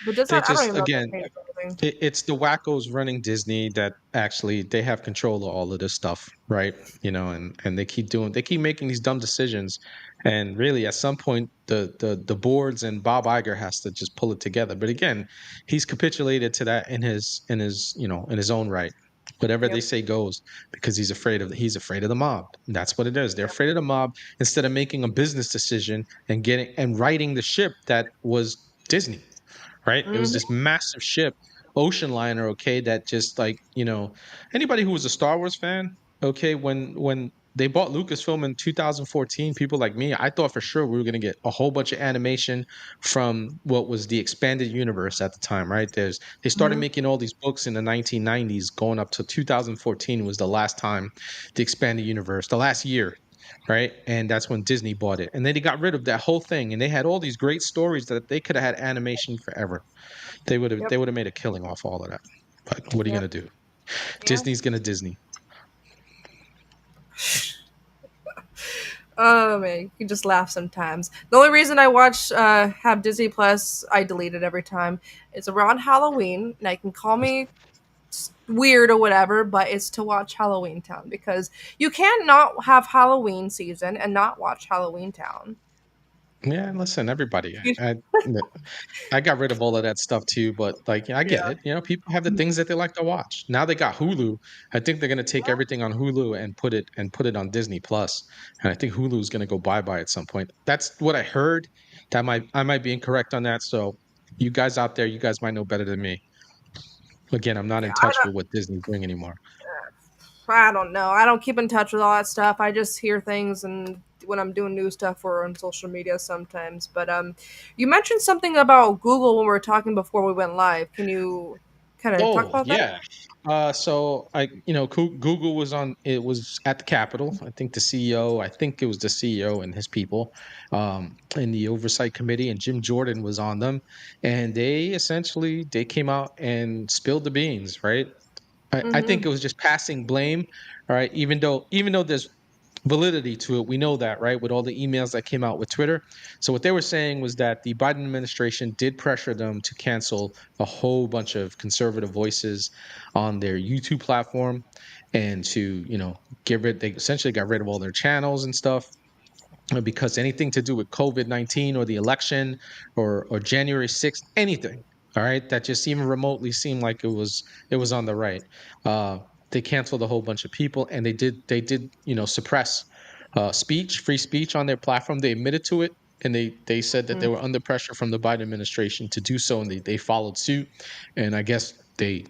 Speaker 3: but does
Speaker 2: They
Speaker 3: that? I don't
Speaker 2: just
Speaker 3: even know if that
Speaker 2: again
Speaker 3: changes anything.
Speaker 2: it's the wackos running Disney that actually they have control of all of this stuff, right? And they keep making these dumb decisions, and really at some point the boards and Bob Iger has to just pull it together. But again, he's capitulated to that in his own right. Whatever they
Speaker 3: Yep.
Speaker 2: say goes because he's afraid of the mob. That's what it is. They're
Speaker 3: Yep.
Speaker 2: afraid of the mob instead of making a business decision and getting and righting the ship that was Disney, right? It was
Speaker 3: Hmm.
Speaker 2: this massive ship, ocean liner, okay, that just like, anybody who was a Star Wars fan, okay, when they bought Lucasfilm in 2014, people like me, I thought for sure we were going to get a whole bunch of animation from what was the expanded universe at the time, right? They started
Speaker 3: Hmm.
Speaker 2: making all these books in the 1990s going up to 2014 was the last time the expanded universe, the last year, right? And that's when Disney bought it. And then they got rid of that whole thing and they had all these great stories that they could have had animation forever.
Speaker 3: Yep.
Speaker 2: They would have made a killing off all of that. But what are you
Speaker 3: Yep.
Speaker 2: gonna do?
Speaker 3: Yeah.
Speaker 2: Disney's gonna Disney.
Speaker 3: Oh man, you just laugh sometimes. The only reason I watch have Disney Plus, I delete it every time. It's around Halloween, and I can call me weird or whatever, but it's to watch Halloween Town because you can't not have Halloween season and not watch Halloween Town.
Speaker 2: Yeah, listen, everybody. I got rid of all of that stuff too, but like I get
Speaker 3: Yeah.
Speaker 2: it. People have the things that they like to watch. Now they got Hulu. I think they're gonna take everything on Hulu and put it on Disney Plus. And I think Hulu is gonna go bye-bye at some point. That's what I heard. I might be incorrect on that. So you guys out there, you guys might know better than me. Again, I'm not
Speaker 3: Yeah,
Speaker 2: in touch with what Disney's doing anymore.
Speaker 3: I don't know. I don't keep in touch with all that stuff. I just hear things and when I'm doing new stuff or on social media sometimes. But you mentioned something about Google when we were talking before we went live. Can you kind of talk
Speaker 2: Oh
Speaker 3: about that?
Speaker 2: yeah. So Google was on. It was at the Capitol. I think the CEO. I think it was the CEO and his people, in the oversight committee, and Jim Jordan was on them, and they came out and spilled the beans, right? I think
Speaker 3: Mm-hmm.
Speaker 2: it was just passing blame, all right. Even though there's validity to it, we know that, right? With all the emails that came out with Twitter. So what they were saying was that the Biden administration did pressure them to cancel a whole bunch of conservative voices on their YouTube platform, and to get rid. They essentially got rid of all their channels and stuff because anything to do with COVID-19 or the election or January 6th, anything, all right, that just even remotely seemed like it was on the right. Uh, they canceled a whole bunch of people, and they did suppress free speech on their platform. They admitted to it, and they said that they were under pressure from the Biden administration to do so, and they followed suit. And I guess they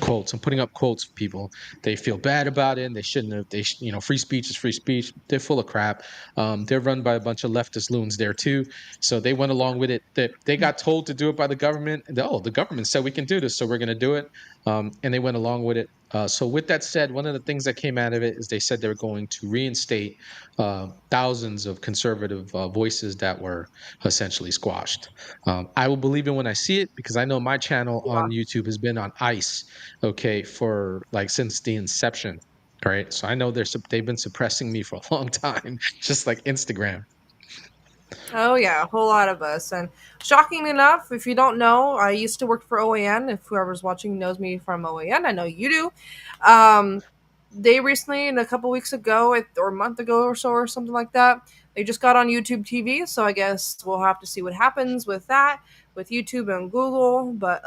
Speaker 2: quotes. I'm putting up quotes for people. They feel bad about it. And they shouldn't have. Free speech is free speech. They're full of crap. They're run by a bunch of leftist loons there too. So they went along with it. They got told to do it by the government. The government said we can do this, so we're going to do it. And they went along with it. So with that said, one of the things that came out of it is they said they were going to reinstate thousands of conservative voices that were essentially squashed. I will believe it when I see it because I know my channel
Speaker 3: Yeah.
Speaker 2: on YouTube has been on ice, okay, for like since the inception. Right, so I know they've been suppressing me for a long time, just like Instagram.
Speaker 3: Oh yeah, a whole lot of us. And shocking enough, if you don't know, I used to work for OAN. If whoever's watching knows me from OAN, I know you do. Um, they recently, in a couple weeks ago, or a month ago or so, or something like that, they just got on YouTube TV. So I guess we'll have to see what happens with that, with YouTube and Google. But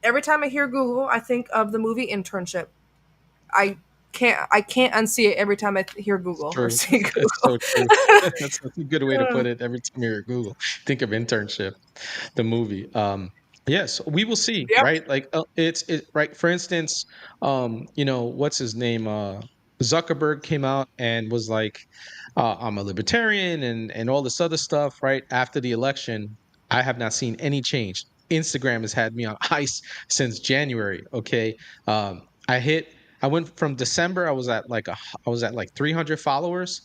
Speaker 3: every time I hear Google, I think of the movie Internship. I I can't unsee it every time I hear
Speaker 2: It's
Speaker 3: Google or
Speaker 2: true.
Speaker 3: see
Speaker 2: It's
Speaker 3: Google.
Speaker 2: so true. That's a good way to put it. Every time you're at Google, think of internship, the movie. Yes, we will see,
Speaker 3: Yeah.
Speaker 2: right? Like right. For instance, what's his name? Zuckerberg came out and was like, "I'm a libertarian," and all this other stuff. Right after the election, I have not seen any change. Instagram has had me on ice since January. Okay, I hit. I went from December. I was at like 300 followers,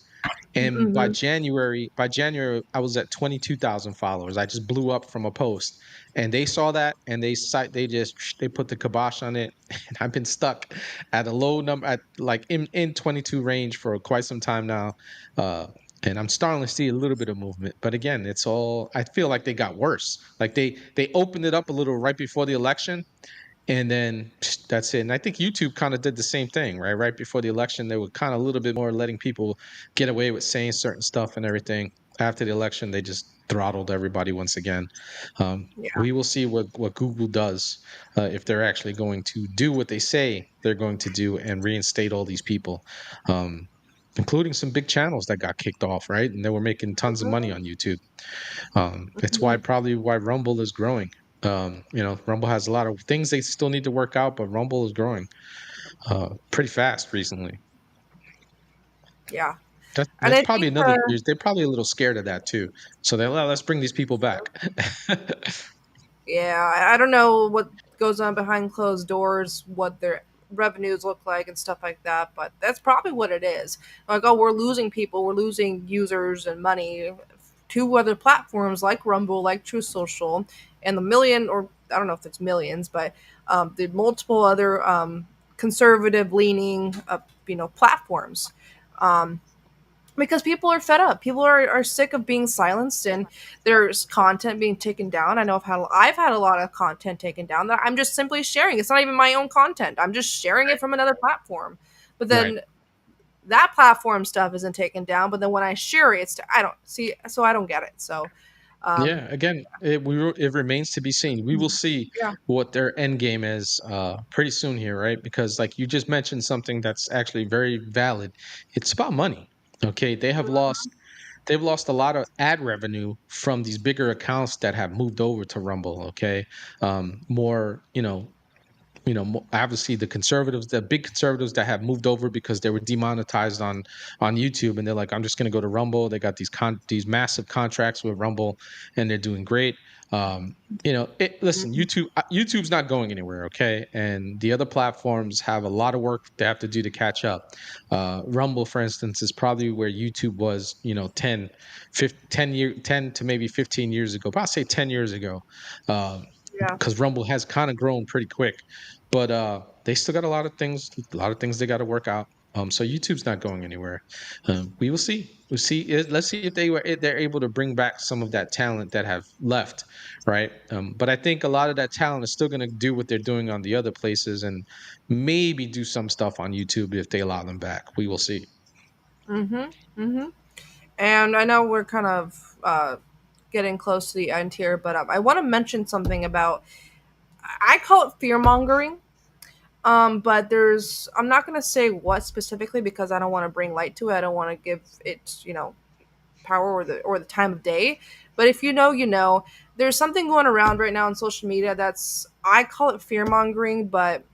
Speaker 2: and
Speaker 3: Hmm.
Speaker 2: by January, I was at 22,000 followers. I just blew up from a post, and they saw that, and they put the kibosh on it, and I've been stuck at a low number at like in 22 range for quite some time now. Uh, and I'm starting to see a little bit of movement, but again, it's all. I feel like they got worse. Like they opened it up a little right before the election, and then that's it. And I think YouTube kind of did the same thing, right? Right before the election, they were kind of a little bit more letting people get away with saying certain stuff and everything. After the election, they just throttled everybody once again.
Speaker 3: Yeah.
Speaker 2: We will see what Google does if they're actually going to do what they say they're going to do and reinstate all these people, um, including some big channels that got kicked off, right? And they were making tons of money on YouTube. It's why
Speaker 3: Mhm.
Speaker 2: probably why Rumble is growing. Rumble has a lot of things they still need to work out, but Rumble is growing pretty fast recently.
Speaker 3: Yeah. And
Speaker 2: That's
Speaker 3: I
Speaker 2: probably
Speaker 3: think
Speaker 2: another reason. They're probably a little scared of that too. So they're like, let's bring these people back.
Speaker 3: yeah, I don't know what goes on behind closed doors, what their revenues look like and stuff like that, but that's probably what it is. Like, oh, we're losing people, we're losing users and money to other platforms like Rumble, like True Social, and the million, or I don't know if it's millions, but the multiple other conservative leaning, platforms. Um, because people are fed up. People are sick of being silenced, and there's content being taken down. I know I've had a lot of content taken down that I'm just simply sharing. It's not even my own content. I'm just sharing it from another platform. But
Speaker 2: Right.
Speaker 3: then that platform stuff isn't taken down. But then when I share it, I don't see. So I don't get it. So, um,
Speaker 2: Yeah. Again, it remains to be seen. We will see
Speaker 3: yeah.
Speaker 2: what their end game is pretty soon here, right? Because like you just mentioned something that's actually very valid. It's about money. Okay, they've lost a lot of ad revenue from these bigger accounts that have moved over to Rumble. Okay, more obviously the conservatives, the big conservatives that have moved over because they were demonetized on YouTube, and they're like, I'm just going to go to Rumble. They got these massive contracts with Rumble, and they're doing great. Listen,
Speaker 3: Mhm.
Speaker 2: YouTube's not going anywhere, okay? And the other platforms have a lot of work they have to do to catch up. Rumble, for instance, is probably where YouTube was, 10 to maybe 15 years ago. But I'll say 10 years ago.
Speaker 3: Yeah.
Speaker 2: Because Rumble has kind of grown pretty quick, but they still got a lot of things they got to work out. So YouTube's not going anywhere. We will see. We'll see. Let's see if they're able to bring back some of that talent that have left, right? But I think a lot of that talent is still going to do what they're doing on the other places, and maybe do some stuff on YouTube if they allow them back. We will see.
Speaker 3: Mhm. Mhm. And I know we're kind of getting close to the end here, but I want to mention something about. I call it fear mongering. But I'm not gonna say what specifically because I don't want to bring light to it. I don't want to give it, power or the time of day. But if you know, you know. There's something going around right now on social media that's I call it fear mongering, but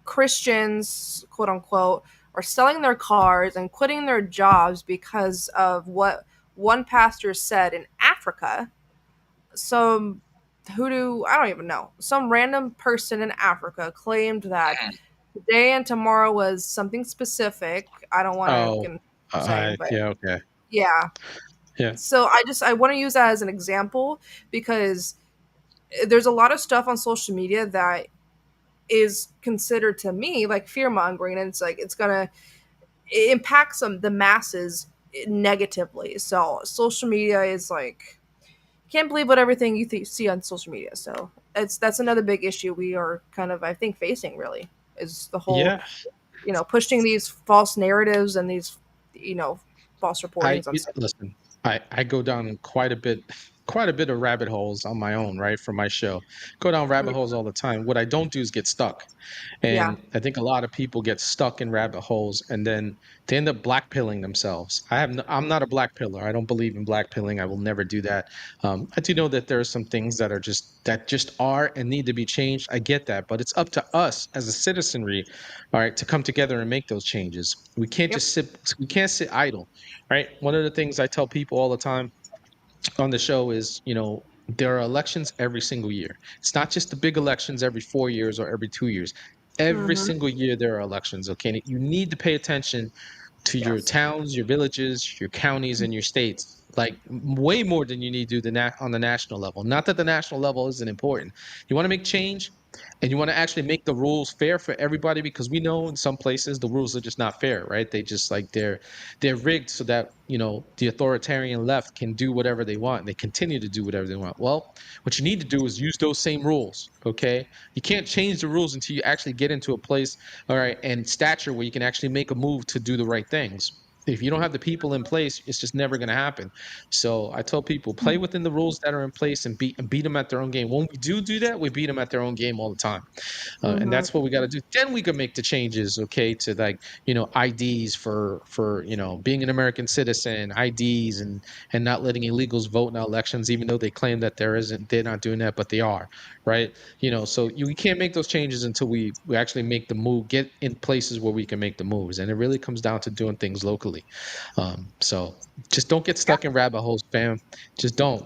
Speaker 3: Christians, quote unquote, are selling their cars and quitting their jobs because of what one pastor said in Africa. I don't even know. Some random person in Africa claimed that Today and tomorrow was something specific. I don't want to
Speaker 2: Oh,
Speaker 3: get saying, but
Speaker 2: yeah, okay.
Speaker 3: yeah.
Speaker 2: Yeah.
Speaker 3: So I want to use that as an example because there's a lot of stuff on social media that is considered to me like fear mongering, and it's like it impacts the masses negatively. So social media is like can't believe what everything you see on social media. So that's another big issue we are kind of I think facing really is the whole
Speaker 2: Yeah.
Speaker 3: pushing these false narratives and these you know false reportings on stuff.
Speaker 2: Listen, I go down quite a bit of rabbit holes on my own, right? For my show. Go down rabbit
Speaker 3: Mm,
Speaker 2: holes all the time. What I don't do is get stuck.
Speaker 3: yeah.
Speaker 2: And I think a lot of people get stuck in rabbit holes and then they end up blackpilling themselves. I'm not a black pillar. I don't believe in blackpilling. I will never do that. I do know that there are some things that just are and need to be changed. I get that, but it's up to us as a citizenry, all right, to come together and make those changes.
Speaker 3: Yep.
Speaker 2: We can't sit idle, right? One of the things I tell people all the time on the show is, there are elections every single year. It's not just the big elections every 4 years or every 2 years. Every
Speaker 3: Mm-hmm.
Speaker 2: single year there are elections. Okay, and you need to pay attention to your
Speaker 3: Yes.
Speaker 2: towns, your villages, your counties, and your states, like way more than you need to do on the national level. Not that the national level isn't important. You want to make change, and you want to actually make the rules fair for everybody because we know in some places the rules are just not fair, right? They just like they're rigged so that the authoritarian left can do whatever they want. And they continue to do whatever they want. Well, what you need to do is use those same rules. Okay, you can't change the rules until you actually get into a place, all right, and stature where you can actually make a move to do the right things. If you don't have the people in place, it's just never going to happen. So I tell people, play within the rules that are in place and beat them at their own game. When we do that, we beat them at their own game all the time. And
Speaker 3: Mm-hmm.
Speaker 2: that's what we got to do. Then we can make the changes, okay, to like IDs for being an American citizen, IDs, and not letting illegals vote in elections, even though they claim that they're not doing that, but they are, right? So we can't make those changes until we actually make the move, get in places where we can make the moves, and it really comes down to doing things locally. So just don't get stuck in rabbit holes, fam. Just don't.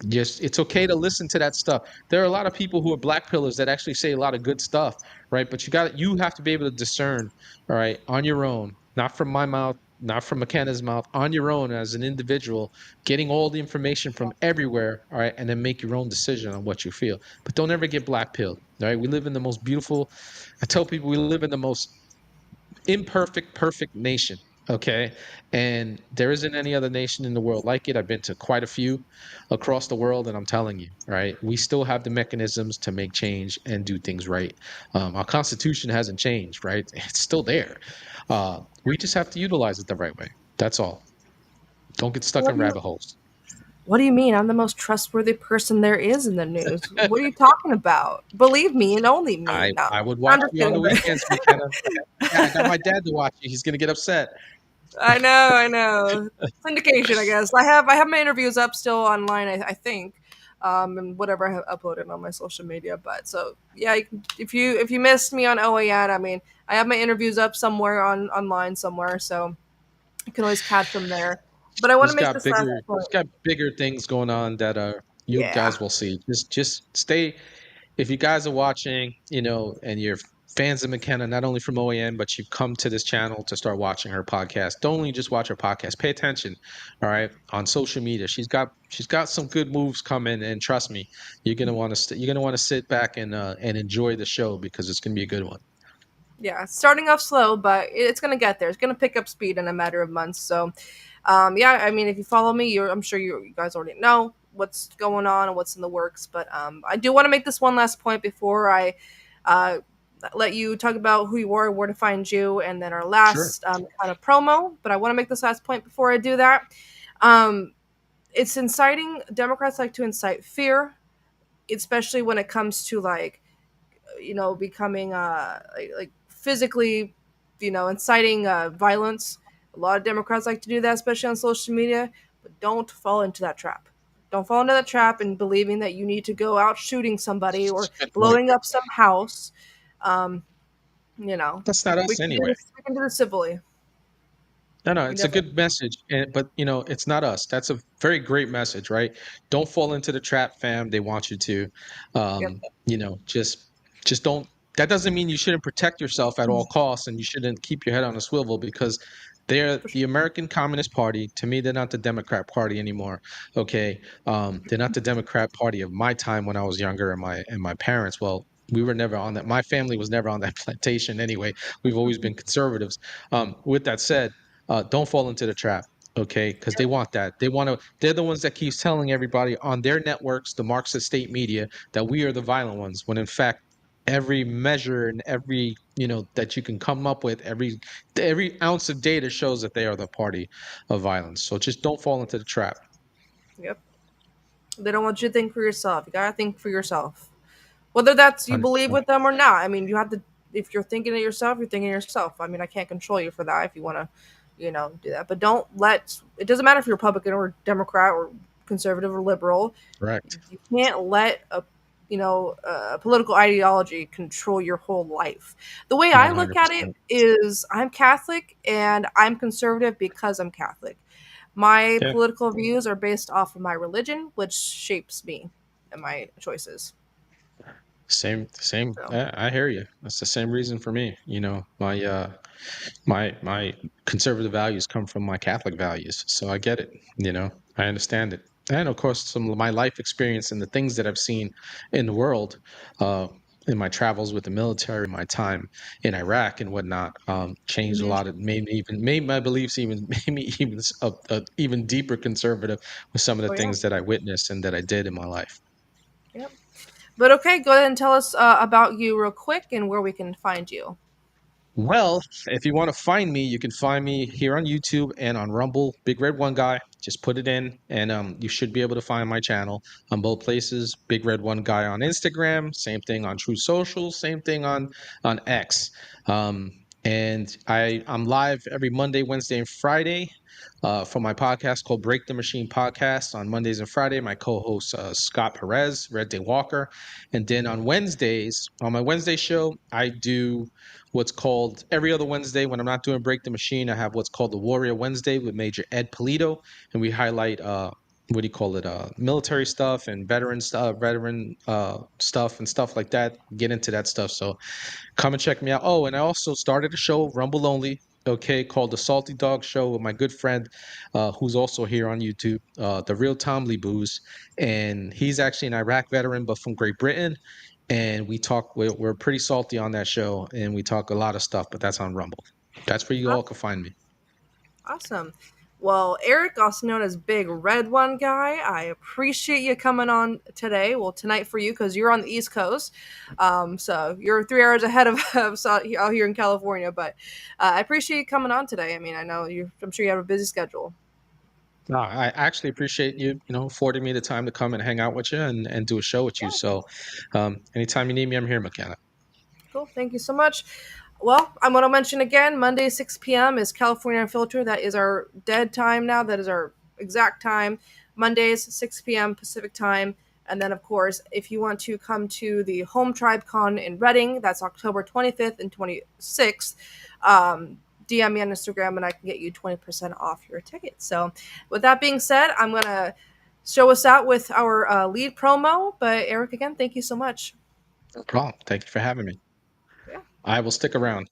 Speaker 2: Just it's okay to listen to that stuff. There are a lot of people who are black pillars that actually say a lot of good stuff, right? But you have to be able to discern, all right, on your own, not from my mouth, not from McKenna's mouth, on your own as an individual, getting all the information from everywhere, all right, and then make your own decision on what you feel. But don't ever get black pilled, all right? We live in the most beautiful. I tell people we live in the most imperfect, perfect nation. Okay. And there isn't any other nation in the world like it. I've been to quite a few across the world, and I'm telling you, right, we still have the mechanisms to make change and do things right. Our Constitution hasn't changed, right? It's still there. We just have to utilize it the right way. That's all. Don't get stuck
Speaker 3: What
Speaker 2: in
Speaker 3: do you
Speaker 2: rabbit holes.
Speaker 3: What do you mean? I'm the most trustworthy person there is in the news. What are you talking about? Believe me and only me. No,
Speaker 2: I would
Speaker 3: I'm
Speaker 2: watch
Speaker 3: just
Speaker 2: you on the
Speaker 3: kidding. But
Speaker 2: weekends, McKenna. Yeah, I got my dad to watch you. He's going to get upset.
Speaker 3: I know. Syndication, I guess. I have my interviews up still online. I think, and whatever I have uploaded on my social media. But so yeah, if you missed me on OAN, I mean, I have my interviews up somewhere online somewhere, so you can always catch them there. But I want to make this last point.
Speaker 2: He's got bigger things going on that you
Speaker 3: Yeah.
Speaker 2: guys will see. Just stay if you guys are watching, and you're fans of McKenna, not only from OAN, but you've come to this channel to start watching her podcast. Don't only just watch her podcast, pay attention, all right, on social media. She's got some good moves coming, and trust me, you're gonna want to sit back and enjoy the show because it's gonna be a good one.
Speaker 3: Yeah, starting off slow, but it's gonna get there. It's gonna pick up speed in a matter of months. So, yeah, I mean, if you follow me, I'm sure you guys already know what's going on and what's in the works. But I do want to make this one last point before I uh, let you talk about who you are, where to find you, and then our
Speaker 2: Sure.
Speaker 3: last kind of promo. But I want to make this last point before I do that. Um, it's inciting. Democrats like to incite fear, especially when it comes to like becoming like physically inciting violence. A lot of Democrats like to do that, especially on social media. But don't fall into that trap. Don't fall into that trap and believing that you need to go out shooting somebody or
Speaker 2: Good point.
Speaker 3: blowing up some house. um you know
Speaker 2: That's not
Speaker 3: we
Speaker 2: us
Speaker 3: can do
Speaker 2: anyway.
Speaker 3: this, we can do this civilly.
Speaker 2: No,
Speaker 3: We
Speaker 2: it's a
Speaker 3: definitely.
Speaker 2: good message, but it's not us. That's a very great message, right? Don't fall into the trap, fam. They want you to,
Speaker 3: Yep.
Speaker 2: just don't. that doesn't mean you shouldn't protect yourself at all costs and you shouldn't keep your head on a swivel, because they're
Speaker 3: For sure.
Speaker 2: the American Communist Party. To me, they're not the Democrat Party anymore. Okay, they're not the Democrat Party of my time when I was younger, and my parents. Well, we were never on that. My family was never on that plantation anyway. We've always been conservatives. With that said, don't fall into the trap. Okay, because they want that. They want to. They're the ones that keeps telling everybody on their networks, the Marxist state media, that we are the violent ones. When in fact, every measure and every that you can come up with, every ounce of data shows that they are the party of violence. So just don't fall into the trap.
Speaker 3: Yep. They don't want you to think for yourself. You gotta think for yourself. Whether that's you believe
Speaker 2: 100%.
Speaker 3: with them or not. I mean, you have to. If you're thinking it yourself, you're thinking it yourself. I mean, I can't control you for that if you want to, do that. But don't let. It doesn't matter if you're Republican or Democrat or conservative or liberal.
Speaker 2: Correct.
Speaker 3: You can't let a political ideology control your whole life. The way I look at it
Speaker 2: 100%.
Speaker 3: is, I'm Catholic and I'm conservative because I'm Catholic. My
Speaker 2: Yeah.
Speaker 3: political views are based off of my religion, which shapes me and my choices.
Speaker 2: Same.
Speaker 3: So
Speaker 2: I hear you. That's the same reason for me. My conservative values come from my Catholic values, so I get it. I understand it, and of course, some of my life experience and the things that I've seen in the world, uh, in my travels with the military, my time in Iraq and whatnot, changed a
Speaker 3: mhm.
Speaker 2: lot. It made my beliefs even made me even even deeper conservative with some of the
Speaker 3: Oh yeah,
Speaker 2: things that I witnessed and that I did in my life.
Speaker 3: yep. But okay, go ahead and tell us about you real quick and where we can find you.
Speaker 2: Well, if you want to find me, you can find me here on YouTube and on Rumble, Big Red One Guy. Just put it in, and you should be able to find my channel on both places. Big Red One Guy on Instagram, same thing on True Social, same thing on X. Um, and I'm live every Monday, Wednesday, and Friday for my podcast called Break the Machine Podcast on Mondays and Friday. My co-host Scott Perez, Red Day Walker, and then on Wednesdays, on my Wednesday show, I do what's called every other Wednesday when I'm not doing Break the Machine. I have what's called the Warrior Wednesday with Major Ed Polito, and we highlight what do you call it, military stuff and veteran stuff and stuff like that. Get into that stuff. So come and check me out. Oh, and I also started a show, Rumble Only, okay, called The Salty Dog Show with my good friend, who's also here on YouTube, The Real Tomley Booze. And he's actually an Iraq veteran, but from Great Britain. And we're pretty salty on that show, and we talk a lot of stuff, but that's on Rumble. That's where you all can find me.
Speaker 3: Awesome. Well, Eric, also known as Big Red One Guy, I appreciate you coming on today. Well, tonight for you because you're on the East Coast, so you're 3 hours ahead of us out here in California. But I appreciate you coming on today. I mean, I know you. I'm sure you have a busy schedule.
Speaker 2: No, I actually appreciate affording me the time to come and hang out with you and do a show with you.
Speaker 3: Yeah,
Speaker 2: So anytime you need me, I'm here, McKenna.
Speaker 3: cool. Thank you so much. Well, I'm going to mention again, Monday 6 p.m. is California Unfiltered. That is our dead time now. That is our exact time. Mondays 6 p.m. Pacific time. And then, of course, if you want to come to the Home Tribe Con in Reading, that's October 25th and 26th. DM me on Instagram and I can get you 20% off your ticket. So, with that being said, I'm going to show us out with our lead promo. But, Eric, again, thank you so much.
Speaker 2: No problem. Thank you for having me.
Speaker 3: Yeah.
Speaker 2: I will stick around.